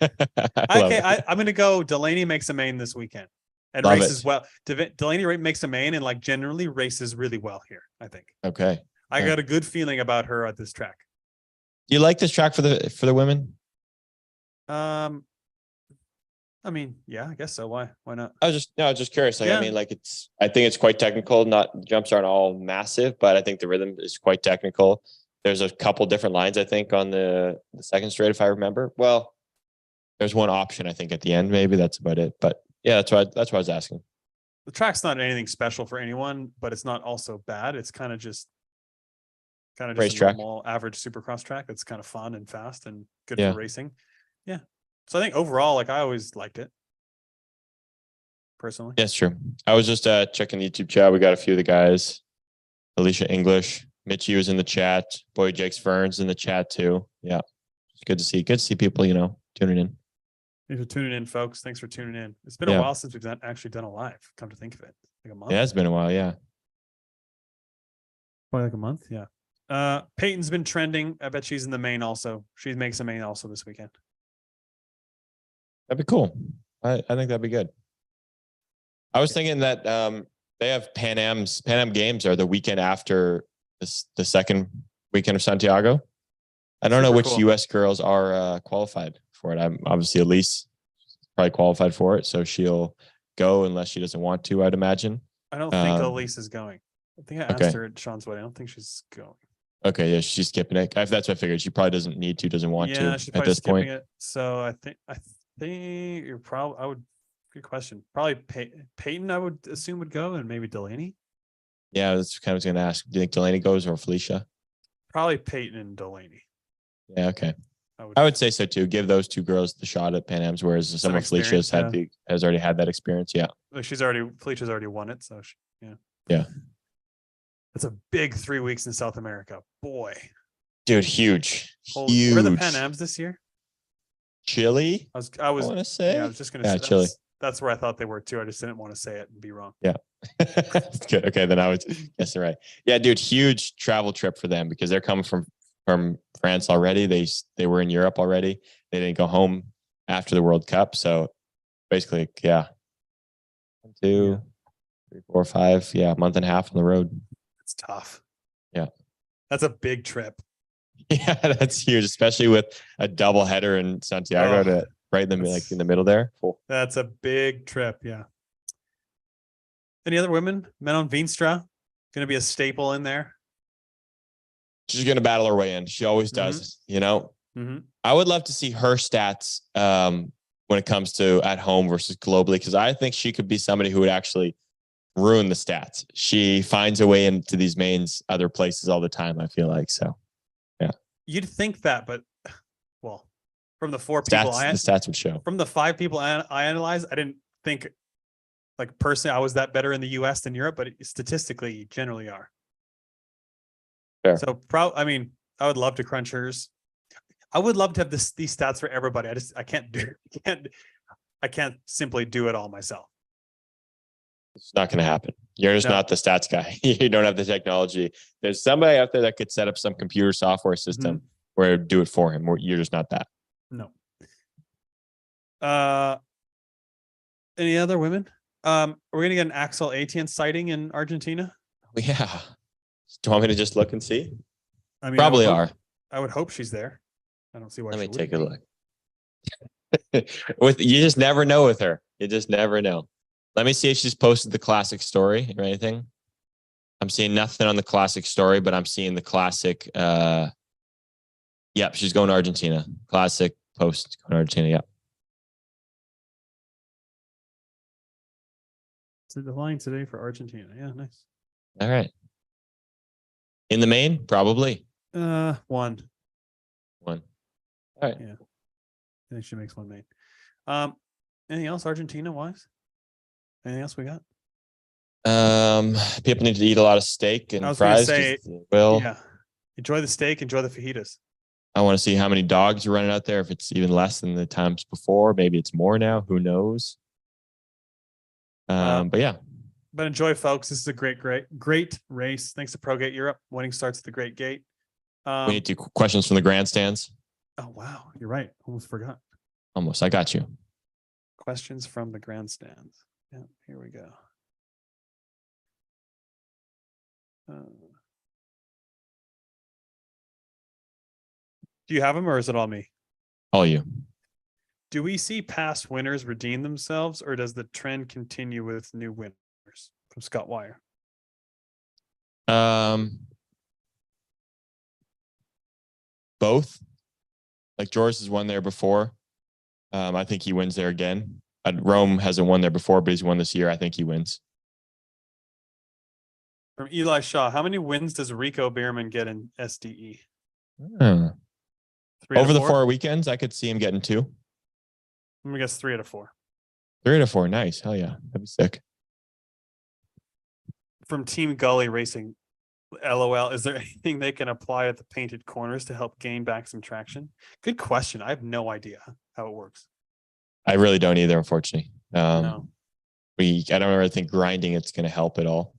I'm going to go Delaney makes a main this weekend and races well. Delaney makes a main and like generally races really well here, I think. Okay. I got a good feeling about her at this track. Do you like this track for the women? I mean, yeah, I guess so. Why not? I was just curious. Like, yeah. I mean, like I think it's quite technical. Jumps aren't all massive, but I think the rhythm is quite technical. There's a couple different lines, I think, on the second straight, if I remember. Well, there's one option, I think, at the end. Maybe that's about it. But yeah, that's why I was asking. The track's not anything special for anyone, but it's not also bad. It's kind of just a normal average supercross track. That's kind of fun and fast and good for racing. Yeah. So I think overall, like I always liked it. Personally. Yes, true. I was just checking the YouTube chat. We got a few of the guys. Alicia English, Mitchie was in the chat. Boy Jakes Ferns in the chat too. Yeah. It's good to see. Good to see people, tuning in. Thanks for tuning in, folks. Thanks for tuning in. It's been a while since we've actually done a live. Come to think of it. Like a month. Yeah, it's been a while, yeah. Probably like a month, yeah. Peyton's been trending. I bet she's in the main also. She makes a main also this weekend. That'd be cool. I think that'd be good. I was thinking that they have Pan Am Games are the weekend after the second weekend of Santiago. I don't know which US girls are qualified for it. I'm obviously Elise probably qualified for it, so she'll go unless she doesn't want to, I'd imagine. I don't think Elise is going. I think I Okay. asked her at Sean's wedding. I don't think she's going. Okay, yeah, she's skipping it. That's what I figured. She probably doesn't need to, doesn't want Yeah, to she's at probably this skipping point. it. So I think you're probably. I would. Good question. Probably Peyton. I would assume would go, and maybe Delaney. Yeah, that's kind of was going to ask. Do you think Delaney goes or Felicia? Probably Peyton and Delaney. Yeah, okay. I would. I would say so too. Give those two girls the shot at Pan Am's, whereas some of Felicia's experience, has already had that experience. Yeah. Like Felicia's already won it. So yeah. Yeah. That's a big 3 weeks in South America. Boy. Dude, huge. Holy, where are the Huge. Pan Ams this year? Chile, I was want to say. yeah, I was just gonna Yeah, say Chile. that's where I thought they were too. I just didn't want to say it and be wrong. Good. Okay, then I would guess you're right. Yeah, dude, huge travel trip for them because they're coming from France already. They were in Europe already. They didn't go home after the World Cup. So basically, yeah. 1, 2, 3, 4, 5. Yeah, a month and a half on the road. It's tough. Yeah. That's a big trip. Yeah, that's huge, especially with a double header in Santiago Oh, to right in the like in the middle there. Cool. That's a big trip. Yeah. Any other women? Menon Veenstra going to be a staple in there. She's gonna battle her way in. She always does, you know. Mm-hmm. I would love to see her stats when it comes to at home versus globally, because I think she could be somebody who would actually ruin the stats. She finds a way into these mains other places all the time, I feel like. So You'd think that, but well, from the 4 people, the stats would show. From the 5 people I analyzed, I didn't think, like personally, I was that better in the US than Europe, but statistically, you generally are. Fair. So, I mean, I would love to crunch hers. I would love to have these stats for everybody. I can't simply do it all myself. It's not going to happen. You're just not the stats guy. You don't have the technology. There's somebody out there that could set up some computer software system where do it for him. You're just not that. No. Any other women? We're going to get an Axel Etienne sighting in Argentina. Yeah. Do you want me to just look and see? I mean, Probably I would hope she's there. I don't see why. Let me she take a wouldn't look. You just never know with her. You just never know. Let me see if she's posted the classic story or anything. I'm seeing nothing on the classic story, but I'm seeing the classic. Yep, she's going to Argentina. Classic post going to Argentina. Yep. So the line today for Argentina. Yeah, nice. All right. In the main, probably. One. All right. Yeah. I think she makes one main. Anything else Argentina wise? Anything else we got? People need to eat a lot of steak and fries. Yeah. Enjoy the steak, enjoy the fajitas. I want to see how many dogs are running out there. If it's even less than the times before, maybe it's more now. Who knows? But yeah. But enjoy, folks. This is a great race. Thanks to ProGate Europe. Winning starts at the Great Gate. We need to questions from the grandstands. Oh wow, you're right. Almost forgot. Almost. I got you. Questions from the grandstands. Yeah, here we go. Do you have them, or is it all me? All you. Do we see past winners redeem themselves, or does the trend continue with new winners? From Scott Wire. Both. Like Joris has won there before. I think he wins there again. Rome hasn't won there before, but he's won this year. I think he wins. From Eli Shaw, how many wins does Rico Bierman get in SDE? Over the 4 weekends, I could see him getting 2. Let me guess 3 out of 4. 3 out of 4. Nice. Hell yeah. That'd be sick. From Team Gully Racing, LOL, is there anything they can apply at the painted corners to help gain back some traction? Good question. I have no idea how it works. I really don't either, unfortunately. No. I don't really think grinding it's going to help at all.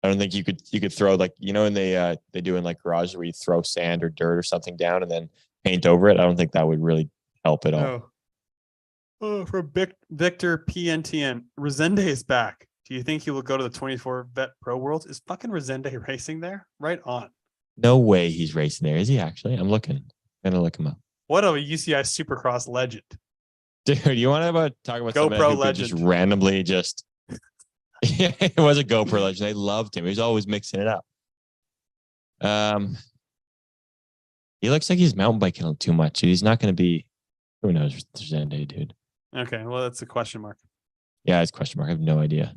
I don't think you could throw, like, you know, when they do in like garage where you throw sand or dirt or something down and then paint over it. I don't think that would really help at all. Oh, from Victor PNTN, Resende is back. Do you think he will go to the 24 Vet Pro Worlds? Is fucking Resende racing there? Right on. No way he's racing there. Is he actually? I'm looking. I'm gonna look him up. What a UCI Supercross legend. Dude, you want to talk about somebody who could just randomly just Yeah, he was a GoPro legend. They loved him. He was always mixing it up. He looks like he's mountain biking a little too much. He's not going to be. Who knows? There's Zende, dude. Okay, well, that's a question mark. Yeah, it's a question mark. I have no idea.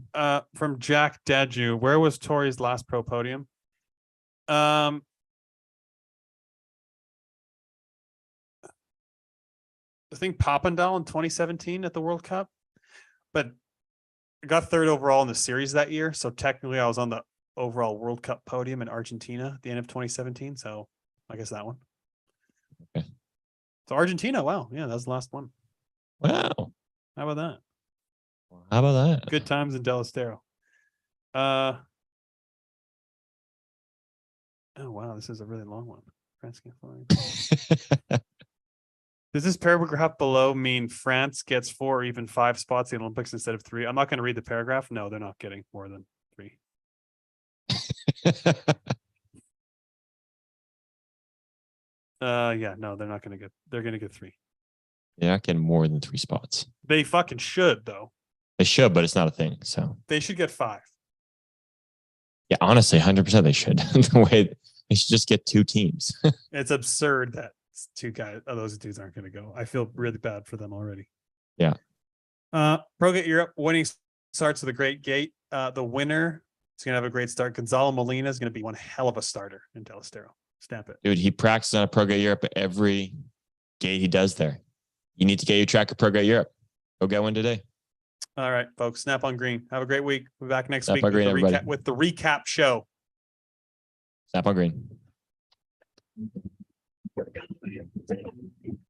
From Jack Deju, where was Tory's last pro podium? I think Papendal in 2017 at the World Cup, but I got third overall in the series that year. So technically I was on the overall World Cup podium in Argentina at the end of 2017. So I guess that one. Okay. So Argentina, wow. Yeah, that's the last one. Wow. How about that? How about that? Good times in Del Estero. Oh wow, this is a really long one. France can't fly. Does this paragraph below mean France gets 4 or even 5 spots in the Olympics instead of 3? I'm not going to read the paragraph. No, they're not getting more than 3. Yeah, no, they're not going to get. They're going to get 3. They're not getting more than 3 spots. They fucking should though. They should, but it's not a thing. So They should get 5. yeah, honestly, 100% they should. The way they should just get 2 teams. It's absurd that 2 guys, those dudes aren't going to go. I feel really bad for them already. Yeah. ProGate Europe winning starts with a great gate. The winner is going to have a great start. Gonzalo Molina is going to be one hell of a starter in Del Estero. Stamp it. Dude, he practices on a ProGate Europe at every gate he does there. You need to get your track at ProGate Europe. Go get one today. All right, folks. Snap on green. Have a great week. We'll be back next Snap week on green, everybody. with the recap show. Snap on green.